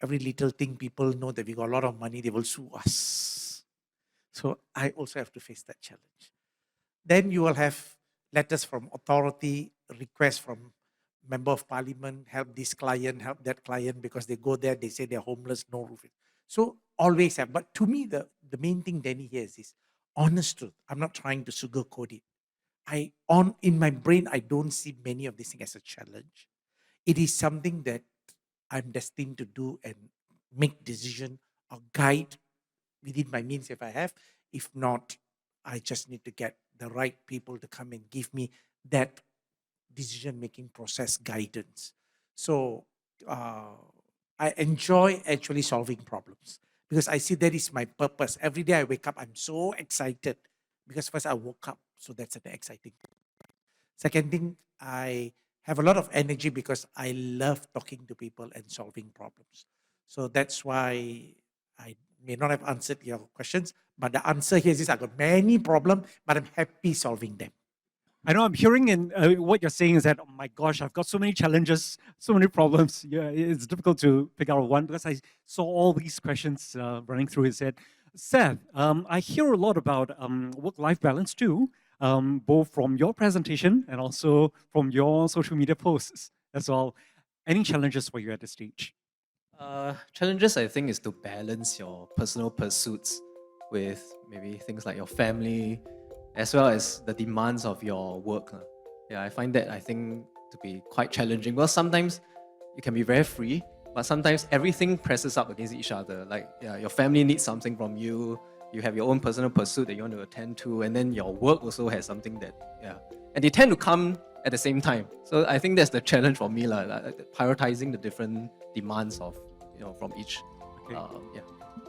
every little thing people know that we got a lot of money, they will sue us. So I also have to face that challenge. Then you will have letters from authority, requests from member of parliament, help this client, help that client, because they go there, they say they're homeless, no roof. So always have. But to me, the main thing, Danny, here is this honest truth. I'm not trying to sugarcoat it. In my brain, I don't see many of these things as a challenge. It is something that I'm destined to do and make decision or guide within my means if I have. If not, I just need to get the right people to come and give me that decision-making process guidance. So I enjoy actually solving problems because I see that is my purpose. Every day I wake up, I'm so excited because first I woke up, so that's an exciting thing. Second thing, I have a lot of energy because I love talking to people and solving problems. So that's why I may not have answered your questions, but the answer here is I got many problems, but I'm happy solving them. I know I'm hearing in what you're saying is that, oh my gosh, I've got so many challenges, so many problems. Yeah, it's difficult to pick out one because I saw all these questions running through his head. Seth, I hear a lot about work-life balance too, both from your presentation and also from your social media posts as well. Any challenges for you at this stage? Challenges, I think, is to balance your personal pursuits with maybe things like your family, as well as the demands of your work. Yeah, I find that, I think, to be quite challenging. Well, sometimes you can be very free, but sometimes everything presses up against each other. Like, yeah, your family needs something from you, you have your own personal pursuit that you want to attend to, and then your work also has something that, yeah. And they tend to come at the same time. So I think that's the challenge for me, like prioritizing the different demands of, from each. Okay. Yeah.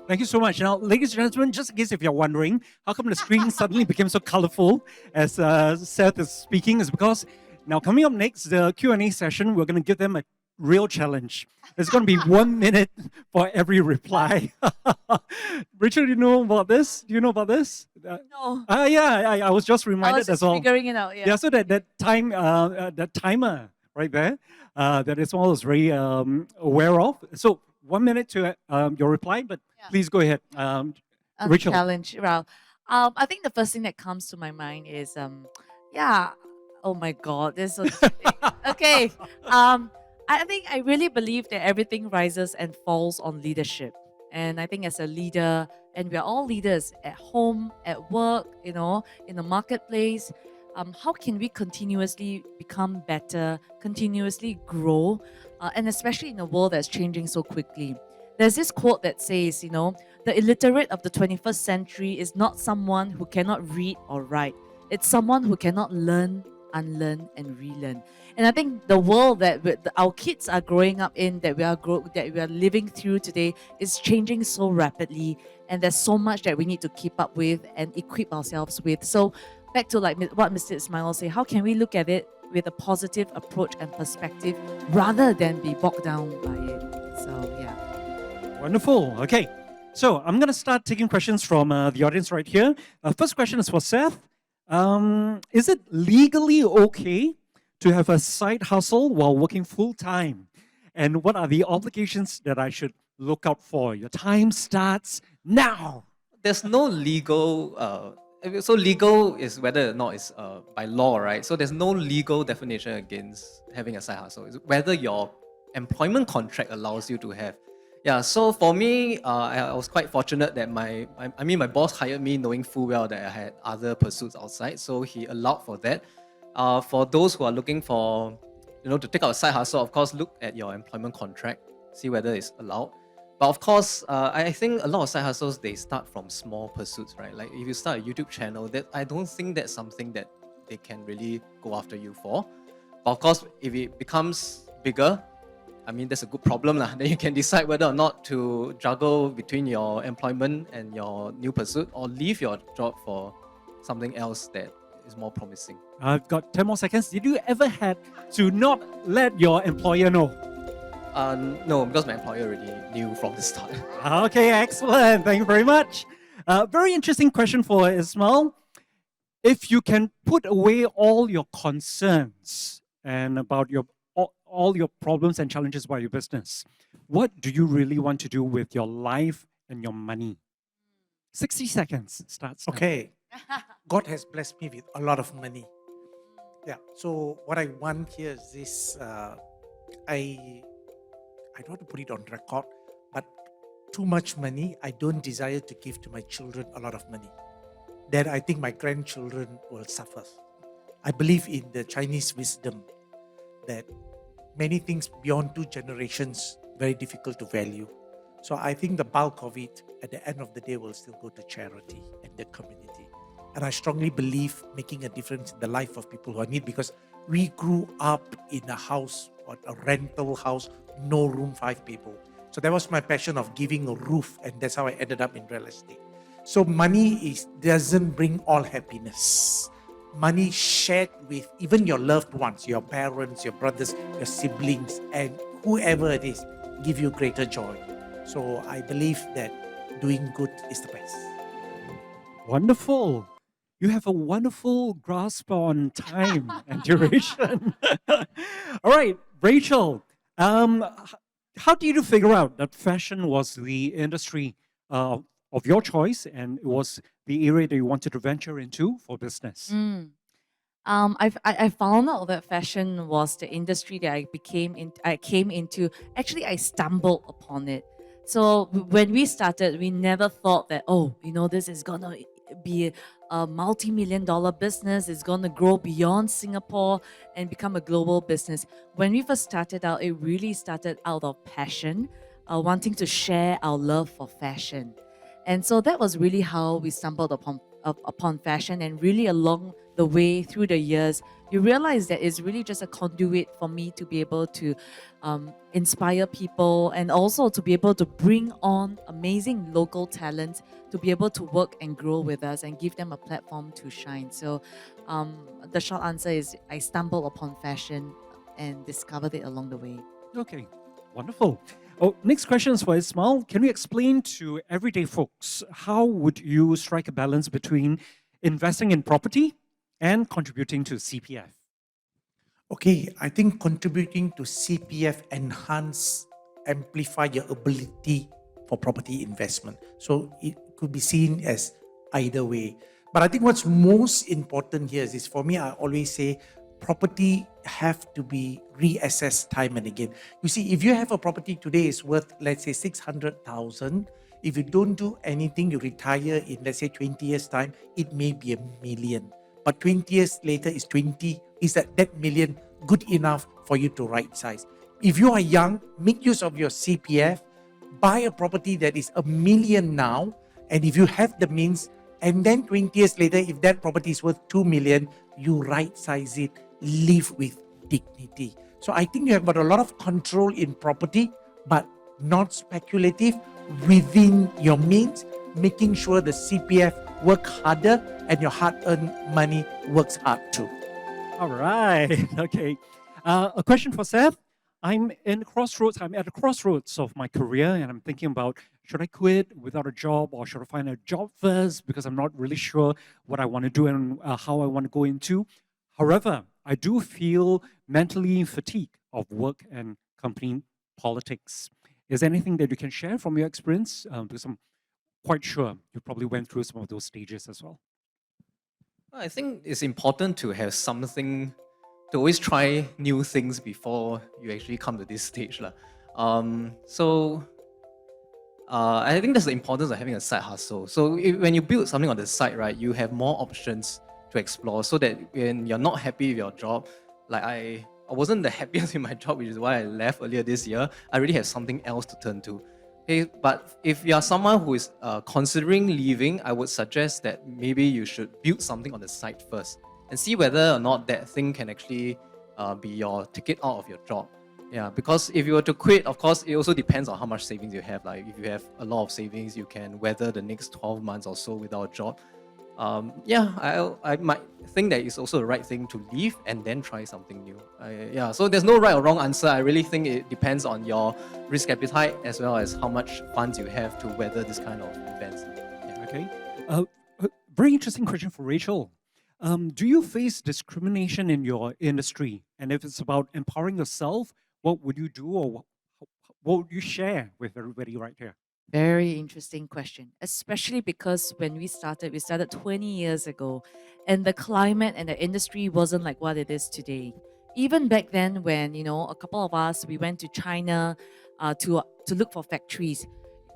Thank you so much. Now, ladies and gentlemen, just in case if you're wondering, how come the screen suddenly became so colorful as Seth is speaking, is because now coming up next, the Q&A session, we're going to give them a real challenge. It's going to be 1 minute for every reply. Rachel, do you know about this? Do you know about this? No. Yeah, I was just I reminded was just as well. figuring it out. Yeah, so that timer right there, that Ismail is very aware of. So 1 minute to your reply, but please go ahead. Rachel. Challenge. Well, I think the first thing that comes to my mind is, oh my God, this is so okay. I think I really believe that everything rises and falls on leadership. And I think as a leader, and we're all leaders at home, at work, in the marketplace, how can we continuously become better, continuously grow, and especially in a world that's changing so quickly? There's this quote that says, the illiterate of the 21st century is not someone who cannot read or write. It's someone who cannot learn unlearn and relearn. And I think the world that our kids are growing up in, that we are living through today, is changing so rapidly, and there's so much that we need to keep up with and equip ourselves with. So back to like what Mr. Ismail said, how can we look at it with a positive approach and perspective rather than be bogged down by it? So yeah. Wonderful. Okay. So I'm going to start taking questions from the audience right here. First question is for Seth. Is it legally okay to have a side hustle while working full time? And what are the obligations that I should look out for? Your time starts now. There's no legal, so legal is whether or not it's by law, right? So there's no legal definition against having a side hustle. It's whether your employment contract allows you to have. Yeah, so for me, I was quite fortunate that my boss hired me knowing full well that I had other pursuits outside, so he allowed for that. For those who are looking for, to take out a side hustle, of course, look at your employment contract, see whether it's allowed. But of course, I think a lot of side hustles, they start from small pursuits, right? Like if you start a YouTube channel, that I don't think that's something that they can really go after you for. But of course, if it becomes bigger, that's a good problem lah. Then you can decide whether or not to juggle between your employment and your new pursuit, or leave your job for something else that is more promising. I've got 10 more seconds. Did you ever had to not let your employer know? No, because my employer already knew from the start. Okay, excellent. Thank you very much. Very interesting question for Ismail. If you can put away all your concerns and about all your problems and challenges about your business, what do you really want to do with your life and your money? 60 seconds starts now. Okay. God has blessed me with a lot of money. Yeah. So what I want here is this. I don't want to put it on record, but too much money, I don't desire to give to my children a lot of money. Then I think my grandchildren will suffer. I believe in the Chinese wisdom that many things beyond 2 generations, very difficult to value. So I think the bulk of it, at the end of the day, will still go to charity and the community. And I strongly believe making a difference in the life of people who are in need, because we grew up in a house, or a rental house, no room, 5 people. So that was my passion of giving a roof, and that's how I ended up in real estate. So money doesn't bring all happiness. Money shared with even your loved ones, your parents, your brothers, your siblings, and whoever it is, give you greater joy. So I believe that doing good is the best. Wonderful. You have a wonderful grasp on time and duration. All right, Rachel, how did you figure out that fashion was the industry of your choice, and it was the area that you wanted to venture into for business? I found out that fashion was the industry that I came into. Actually, I stumbled upon it. So when we started, we never thought that, this is gonna be a multi-million-dollar business. It's gonna grow beyond Singapore and become a global business. When we first started out, it really started out of passion, wanting to share our love for fashion. And so that was really how we stumbled upon fashion. And really along the way through the years, you realize that it's really just a conduit for me to be able to inspire people, and also to be able to bring on amazing local talent to be able to work and grow with us and give them a platform to shine. So the short answer is I stumbled upon fashion and discovered it along the way. Okay, wonderful. Oh, next question is for Ismail. Can you explain to everyday folks how would you strike a balance between investing in property and contributing to CPF? Okay, I think contributing to CPF amplify your ability for property investment. So it could be seen as either way. But I think what's most important here is for me, I always say property have to be reassessed time and again. You see, if you have a property today is worth, let's say 600,000, if you don't do anything, you retire in, let's say 20 years time, it may be $1 million. But 20 years later is that million good enough for you to right size? If you are young, make use of your CPF, buy a property that is $1 million now, and if you have the means, and then 20 years later, if that property is worth $2 million, you right size it, live with dignity. So I think you have got a lot of control in property, but not speculative, within your means, making sure the CPF work harder and your hard-earned money works hard too. All right. Okay. A question for Seth. I'm in crossroads. I'm at the crossroads of my career, and I'm thinking about, should I quit without a job, or should I find a job first, because I'm not really sure what I want to do and how I want to go into. However, I do feel mentally fatigued of work and company politics. Is there anything that you can share from your experience? Because I'm quite sure you probably went through some of those stages as well. I think it's important to have something, to always try new things before you actually come to this stage. I think that's the importance of having a side hustle. So when you build something on the side, right, you have more options to explore, so that when you're not happy with your job, like I wasn't the happiest with my job, which is why I left earlier this year, I really have something else to turn to. Okay, but if you are someone who is considering leaving, I would suggest that maybe you should build something on the side first and see whether or not that thing can actually be your ticket out of your job. Yeah, because if you were to quit, of course, it also depends on how much savings you have. Like if you have a lot of savings, you can weather the next 12 months or so without a job. I might think that it's also the right thing to leave and then try something new. So there's no right or wrong answer. I really think it depends on your risk appetite as well as how much funds you have to weather this kind of events. Yeah. Okay. Very interesting question for Rachel. Do you face discrimination in your industry? And if it's about empowering yourself, what would you do, or what would you share with everybody right here? Very interesting question, especially because when we started 20 years ago, and the climate and the industry wasn't like what it is today. Even back then, when a couple of us we went to China to look for factories,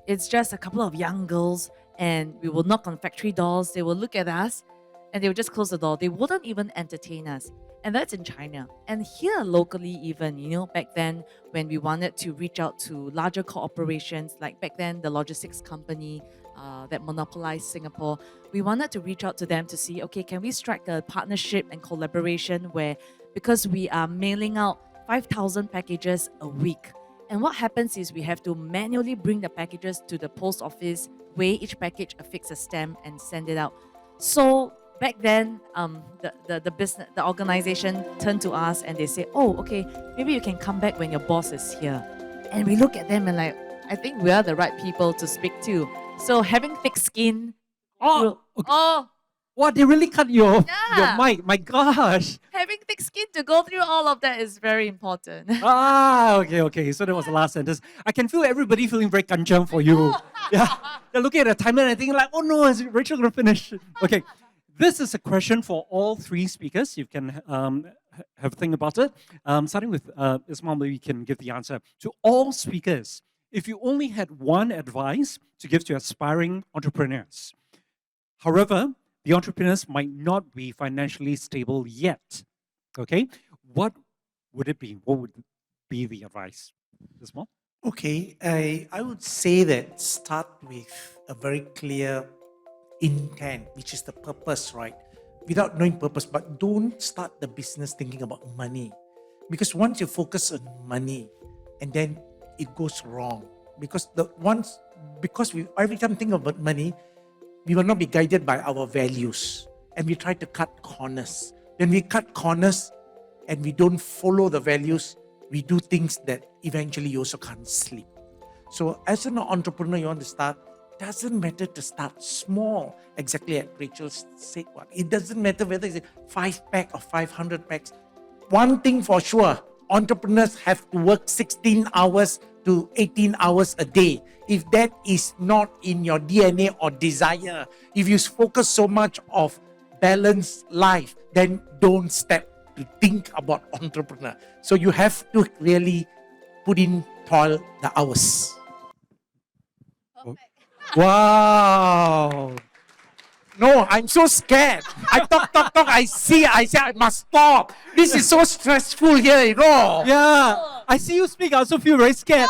it's just a couple of young girls, and we will knock on factory doors. They will look at us, and they would just close the door. They wouldn't even entertain us. And that's in China. And here locally, even, back then when we wanted to reach out to larger corporations, like back then the logistics company that monopolized Singapore, we wanted to reach out to them to see, okay, can we strike a partnership and collaboration where, because we are mailing out 5,000 packages a week. And what happens is we have to manually bring the packages to the post office, weigh each package, affix a stamp, and send it out. So back then, the organization turned to us and they say, "Oh, okay, maybe you can come back when your boss is here." And we look at them and like, I think we are the right people to speak to. So having thick skin. Oh, okay. Oh, What, they really cut your Yeah. mic? My gosh. having thick skin to go through all of that is very important. Okay. So that was the last sentence. I can feel everybody feeling very kanchang for you. Yeah. They're looking at the timeline and thinking like, oh no, is Rachel going to finish? Okay. This is a question for all three speakers. You can have a think about it. Starting with Ismail, maybe you can give the answer. To all speakers, if you only had one advice to give to aspiring entrepreneurs, however, the entrepreneurs might not be financially stable yet, okay? What would it be? What would be the advice? Ismail? Okay, I would say that start with a very clear intent, which is the purpose, right? Without knowing purpose, but don't start the business thinking about money. Because once you focus on money, and then it goes wrong. Because we every time think about money, we will not be guided by our values. And we try to cut corners. When we cut corners and we don't follow the values, we do things that eventually you also can't sleep. So as an entrepreneur, you want to start, doesn't matter to start small. Exactly as Rachel said, it doesn't matter whether it's 5 pack or 500 packs. One thing for sure, entrepreneurs have to work 16 hours to 18 hours a day. If that is not in your DNA or desire, if you focus so much of balanced life, then don't step to think about entrepreneur. So you have to really put in toil the hours. Wow. No, I'm so scared. I talk. I say I must stop. This is so stressful here, you know. Yeah, I see you speak. I also feel very scared.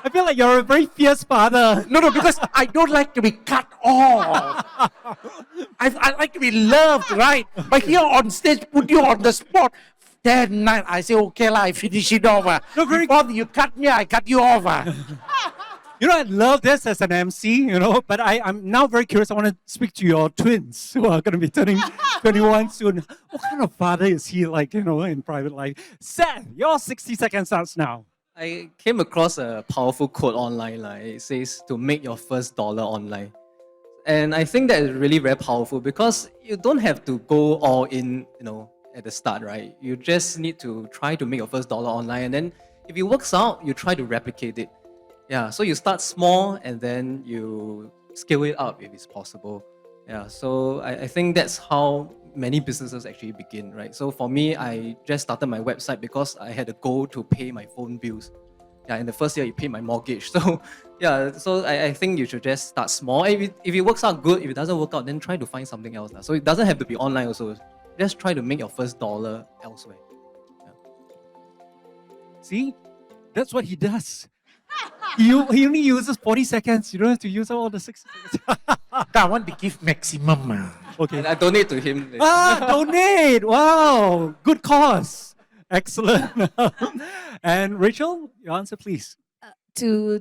I feel like you're a very fierce father. No, because I don't like to be cut off. I like to be loved, right? But here on stage, put you on the spot. 10, 9, I say, okay, I finish it off. No, very- Before you cut me, I cut you off. You know, I love this as an MC, you know, but I'm now very curious. I want to speak to your twins who are going to be turning 21 soon. What kind of father is he like, you know, in private life? Seth, your 60 seconds starts now. I came across a powerful quote online. It says to make your first dollar online. And I think that is really very powerful because you don't have to go all in, you know, at the start, right? You just need to try to make your first dollar online. And then if it works out, you try to replicate it. Yeah, so you start small and then you scale it up if it's possible. Yeah, so I think that's how many businesses actually begin, right? So for me, I just started my website because I had a goal to pay my phone bills. Yeah, in the first year, you pay my mortgage. So yeah, so I think you should just start small. If it works out, good. If it doesn't work out, then try to find something else. So it doesn't have to be online also. Just try to make your first dollar elsewhere. See, that's what he does. He only uses 40 seconds. You don't have to use all the 60 seconds. I want to give maximum. Okay. And I donate to him. Donate! Wow, good cause. Excellent. And Rachel, your answer, please. Okay,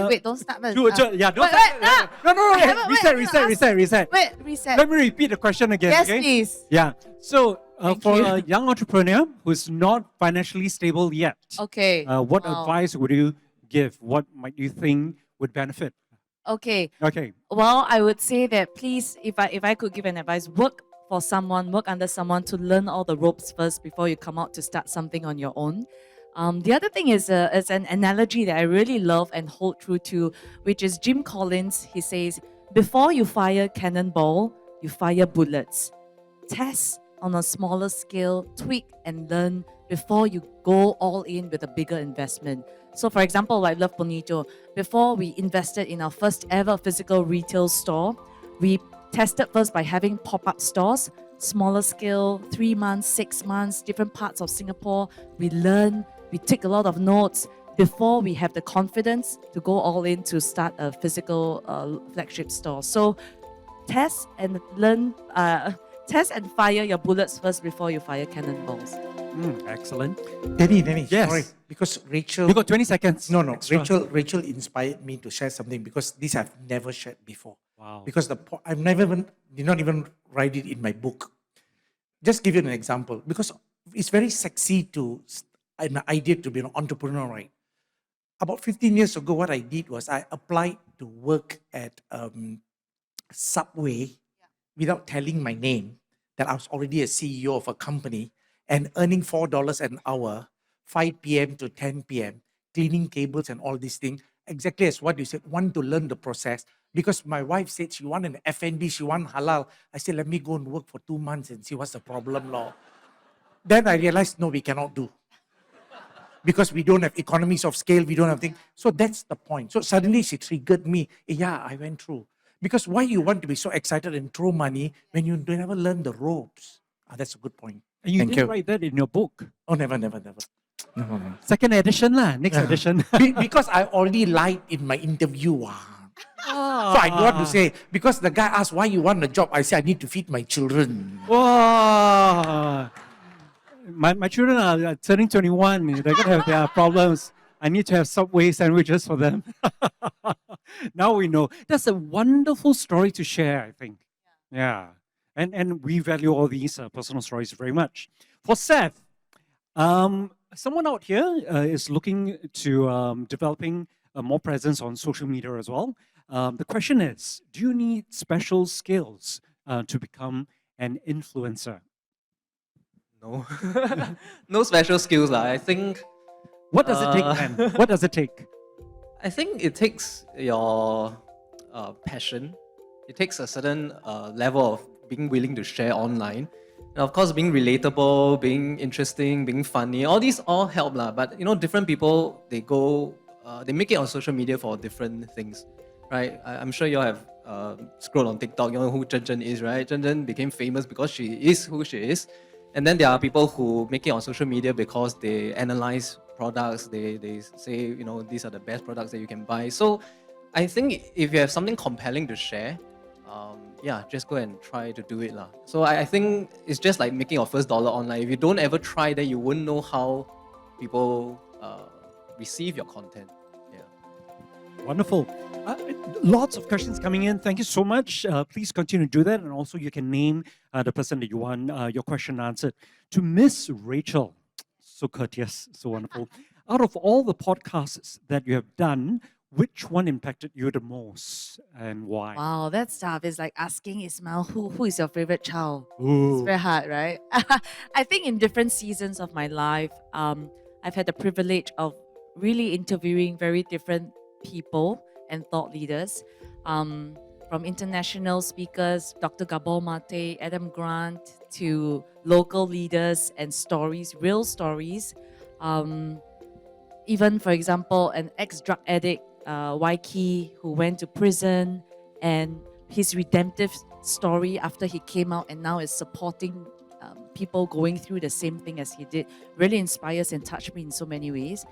wait, don't start first. Don't wait, start. No. I haven't- Reset. Wait, reset. Let me repeat the question again. Yes, okay? please. Yeah. So, Thank for you. a young entrepreneur who's not financially stable yet, Okay. what Wow. advice would you give? What might you think would benefit? Okay. Okay. Well, I would say that please, if I could give an advice, work under someone to learn all the ropes first before you come out to start something on your own. The other thing is an analogy that I really love and hold true to, which is Jim Collins. He says, before you fire cannonball, you fire bullets. Test on a smaller scale, tweak and learn before you go all in with a bigger investment. So for example, like Love Bonito, before we invested in our first ever physical retail store, we tested first by having pop-up stores, smaller scale, 3 months, 6 months, different parts of Singapore. We learn, we take a lot of notes before we have the confidence to go all in to start a physical flagship store. So test and learn, test and fire your bullets first before you fire cannonballs. Excellent. Danny, Yes. sorry. Because Rachel... You got 20 seconds. No, extra. Rachel inspired me to share something because this I've never shared before. Wow. Because I've never did not even write it in my book. Just give you an example. Because it's very sexy to an idea to be an entrepreneur, right? About 15 years ago, what I did was I applied to work at Subway without telling my name that I was already a CEO of a company and earning $4 an hour, 5 p.m. to 10 p.m., cleaning cables and all these things, exactly as what you said, want to learn the process. Because my wife said she want an F&B, she want halal. I said, let me go and work for 2 months and see what's the problem, Lord. Then I realized, no, we cannot do. Because we don't have economies of scale, we don't have things. So that's the point. So suddenly she triggered me. Yeah, I went through. Because why you want to be so excited and throw money when you never learn the ropes? That's a good point. And you Thank didn't you. write that in your book. Oh, never. No. Second edition lah, next edition. Because I already lied in my interview. So I don't want to say, because the guy asked why you want a job, I say I need to feed my children. Wow. My children are turning 21. They're going to have their problems. I need to have Subway sandwiches for them. Now we know. That's a wonderful story to share, I think. Yeah. And we value all these personal stories very much. For Seth, someone out here is looking to developing more presence on social media as well. The question is, do you need special skills to become an influencer? No. No special skills. I think What does it take then? What does it take? I think it takes your passion. It takes a certain level of being willing to share online. And of course, being relatable, being interesting, being funny, all these all help. But different people, they make it on social media for different things, right? I'm sure you all have scroll on TikTok, you know who Zhen Zhen is, right? Zhen Zhen became famous because she is who she is. And then there are people who make it on social media because they analyze products, they say, you know, these are the best products that you can buy. So I think if you have something compelling to share, yeah, just go and try to do it lah. So I think it's just like making your first dollar online. If you don't ever try that, you wouldn't know how people receive your content. Yeah. Wonderful. Lots of questions coming in. Thank you so much. Please continue to do that. And also you can name the person that you want your question answered. To Miss Rachel, so courteous, so wonderful. Out of all the podcasts that you have done, which one impacted you the most and why? Wow, that's tough. It's like asking Ismail, who is your favorite child? It's Ooh. very hard, right? I think in different seasons of my life, I've had the privilege of really interviewing very different people and thought leaders. From international speakers, Dr. Gabor Mate, Adam Grant, to local leaders and stories, real stories. Even, for example, an ex-drug addict, Waiki, who went to prison, and his redemptive story after he came out and now is supporting people going through the same thing as he did, really inspires and touched me in so many ways.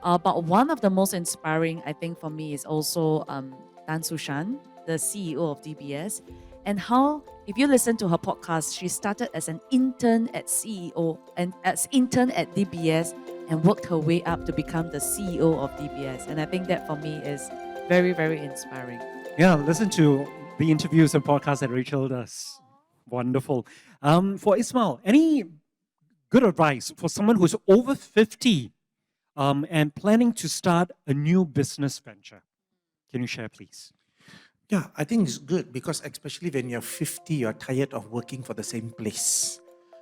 But one of the most inspiring, I think, for me is also Tan Sushan, the CEO of DBS, and how, if you listen to her podcast, she started as an intern at CEO and as intern at DBS and worked her way up to become the CEO of DBS. And I think that for me is very, very inspiring. Yeah, listen to the interviews and podcasts that Rachel does. Wonderful. For Ismail, any good advice for someone who's over 50 and planning to start a new business venture? Can you share, please? Yeah, I think it's good because especially when you're 50, you're tired of working for the same place.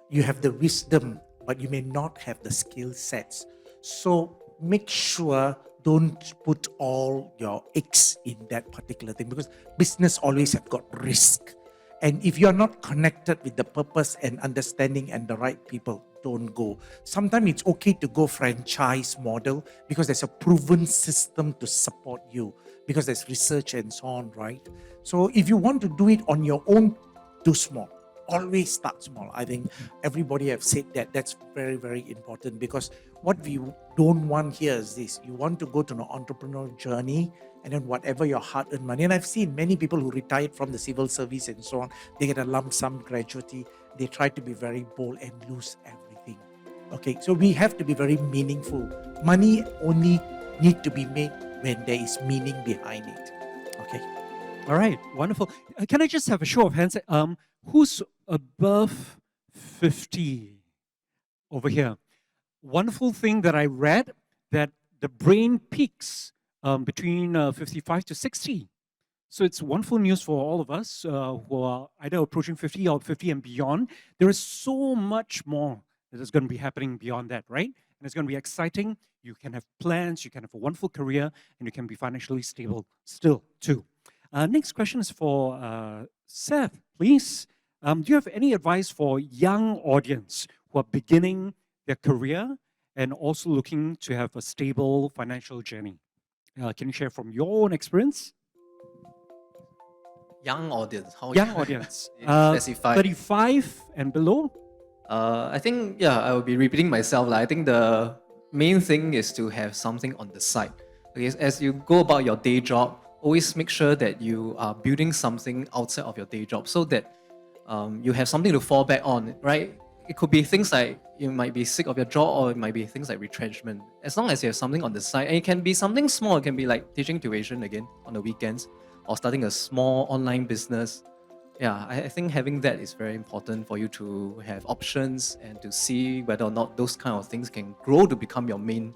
You have the wisdom, but you may not have the skill sets. So make sure don't put all your eggs in that particular thing because business always have got risk. And if you're not connected with the purpose and understanding and the right people, don't go. Sometimes it's okay to go franchise model because there's a proven system to support you because there's research and so on, right? So if you want to do it on your own, do small. Always start small. I think everybody have said that. That's very, very important because what we don't want here is this. You want to go to an entrepreneurial journey and then whatever your hard-earned money. And I've seen many people who retired from the civil service and so on, they get a lump sum gratuity. They try to be very bold and lose everything. Okay, so we have to be very meaningful. Money only need to be made when there is meaning behind it. Okay. All right, wonderful. Can I just have a show of hands? Who's above 50 over here? Wonderful thing that I read that the brain peaks between 55 to 60. So it's wonderful news for all of us who are either approaching 50 or 50 and beyond. There is so much more that is going to be happening beyond that, right? And it's going to be exciting. You can have plans, you can have a wonderful career, and you can be financially stable still too. Next question is for Seth, please. Do you have any advice for young audience who are beginning their career and also looking to have a stable financial journey? Can you share from your own experience? Young audience. How Young audience. Specify. 35 and below? I think, yeah, I will be repeating myself. I think the main thing is to have something on the side. Okay, as you go about your day job, always make sure that you are building something outside of your day job so that you have something to fall back on, right? It could be things like you might be sick of your job or it might be things like retrenchment. As long as you have something on the side, and it can be something small, it can be like teaching tuition again on the weekends or starting a small online business. Yeah, I think having that is very important for you to have options and to see whether or not those kind of things can grow to become your main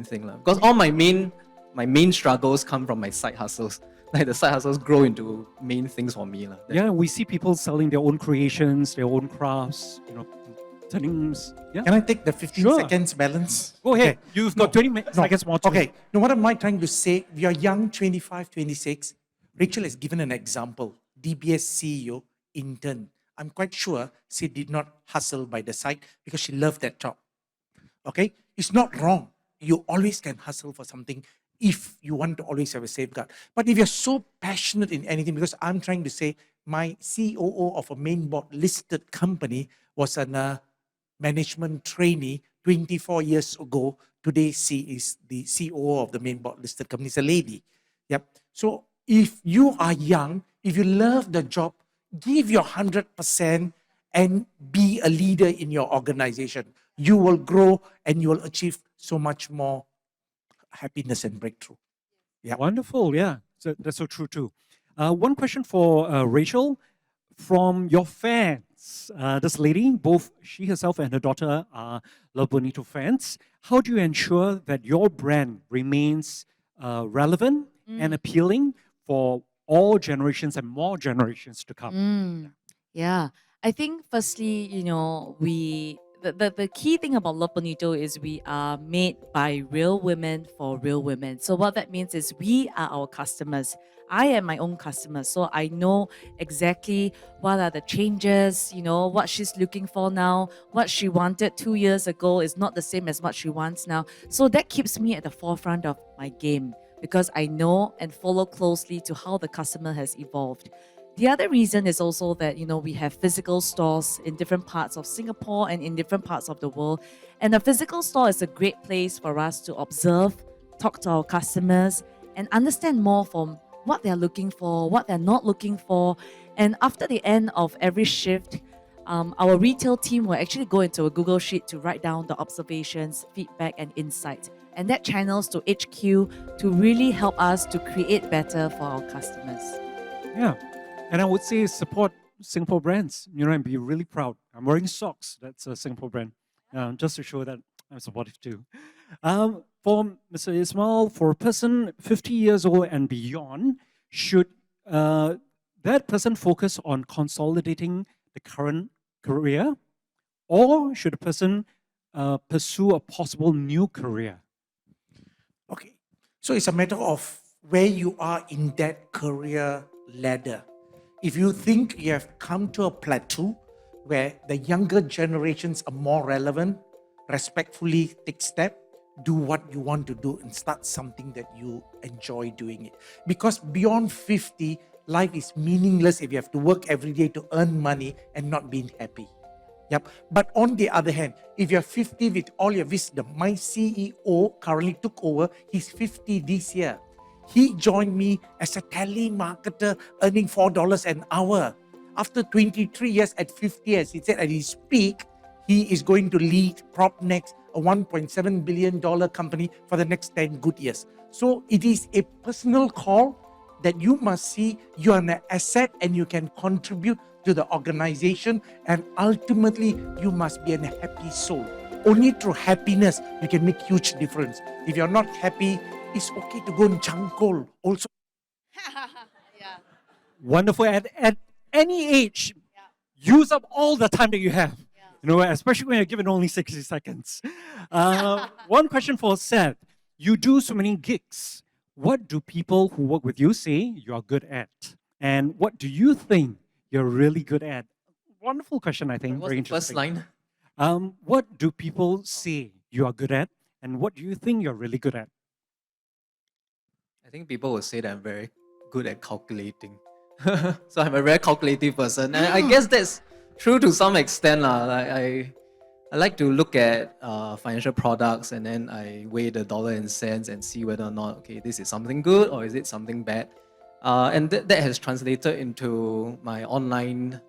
thing. Because all my main struggles come from my side hustles. Like the side hustles grow into main things for me. Yeah, we see people selling their own creations, their own crafts, turning. Yeah. Can I take the 15 Sure. seconds balance? Go ahead. Okay. You've got 20 seconds more. Okay. Now, what am I trying to say? We are young, 25, 26. Rachel has given an example. DBS CEO, intern. I'm quite sure she did not hustle by the side because she loved that job. Okay? It's not wrong. You always can hustle for something if you want to always have a safeguard. But if you're so passionate in anything, because I'm trying to say my COO of a main board listed company was a management trainee 24 years ago. Today, she is the COO of the main board listed company. It's a lady. Yep. So if you are young, if you love the job, give your 100% and be a leader in your organization. You will grow and you will achieve so much more happiness and breakthrough. Yeah. Wonderful. Yeah. So that's so true too. One question for Rachel from your fans. This lady, both she herself and her daughter are Love Bonito fans. How do you ensure that your brand remains relevant and appealing for all generations and more generations to come? Yeah. I think firstly, the key thing about Love Bonito is we are made by real women for real women. So what that means is we are our customers. I am my own customer. So I know exactly what are the changes, what she's looking for now, what she wanted 2 years ago is not the same as what she wants now. So that keeps me at the forefront of my game because I know and follow closely to how the customer has evolved. The other reason is also that, we have physical stores in different parts of Singapore and in different parts of the world. And a physical store is a great place for us to observe, talk to our customers, and understand more from what they're looking for, what they're not looking for. And after the end of every shift, our retail team will actually go into a Google Sheet to write down the observations, feedback, and insights. And that channels to HQ to really help us to create better for our customers. Yeah. And I would say support Singapore brands, and be really proud. I'm wearing socks. That's a Singapore brand, just to show that I'm supportive too. For Mr. Ismail, for a person 50 years old and beyond, should that person focus on consolidating the current career, or should a person pursue a possible new career? Okay. So it's a matter of where you are in that career ladder. If you think you have come to a plateau where the younger generations are more relevant, respectfully take step, do what you want to do and start something that you enjoy doing it. Because beyond 50, life is meaningless if you have to work every day to earn money and not being happy. Yep. But on the other hand, if you're 50 with all your wisdom, my CEO currently took over, he's 50 this year. He joined me as a telemarketer earning $4 an hour. After 23 years at 50, as he said at his peak, he is going to lead PropNex, a $1.7 billion company for the next 10 good years. So it is a personal call that you must see you are an asset and you can contribute to the organization, and ultimately you must be a happy soul. Only through happiness you can make huge difference. If you're not happy, it's okay to go and changkol also. Yeah. Wonderful. At any age, use up all the time that you have. Especially when you're given only 60 seconds. One question for Seth. You do so many gigs. What do people who work with you say you're good at? And what do you think you're really good at? Wonderful question, I think. What's Very the first interesting. line? What do people say you are good at? And what do you think you're really good at? I think people will say that I'm very good at calculating. So I'm a very calculative person. And I guess that's true to some extent. Like I like to look at financial products and then I weigh the dollar and cents and see whether or not, okay, this is something good or is it something bad. And that has translated into my online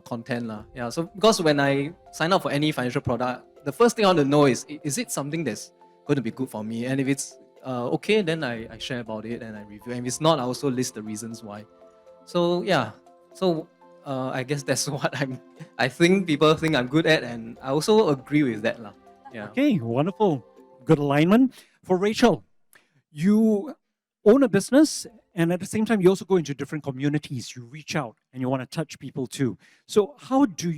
content. Yeah, so because when I sign up for any financial product, the first thing I want to know is it something that's going to be good for me? And if it's okay, then I share about it and I review. And if it's not, I also list the reasons why. So yeah, so I guess that's what I think people think I'm good at, and I also agree with that. Yeah. Okay, wonderful. Good alignment. For Rachel, you own a business and at the same time you also go into different communities. You reach out and you want to touch people too. So how did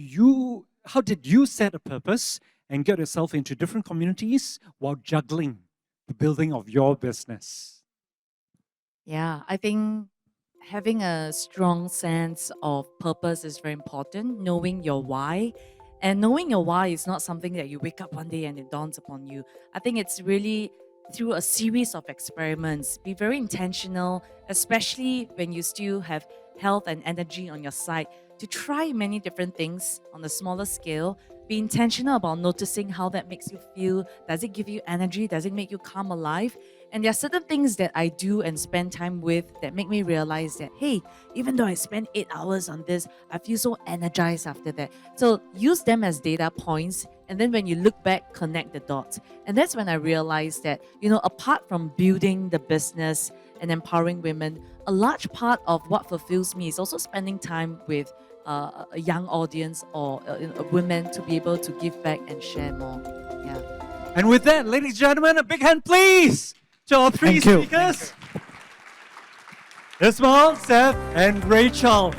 you set a purpose and get yourself into different communities while juggling the building of your business? Yeah, I think having a strong sense of purpose is very important, knowing your why. And knowing your why is not something that you wake up one day and it dawns upon you. I think it's really through a series of experiments. Be very intentional, especially when you still have health and energy on your side, to try many different things on a smaller scale. Be intentional about noticing how that makes you feel. Does it give you energy? Does it make you come alive? And there are certain things that I do and spend time with that make me realize that, hey, even though I spend 8 hours on this, I feel so energized after that. So use them as data points. And then when you look back, connect the dots. And that's when I realized that, apart from building the business and empowering women, a large part of what fulfills me is also spending time with a young audience or women to be able to give back and share more. Yeah. And with that, ladies and gentlemen, a big hand, please, to our three Thank you. speakers. Ismail, Seth, and Rachel.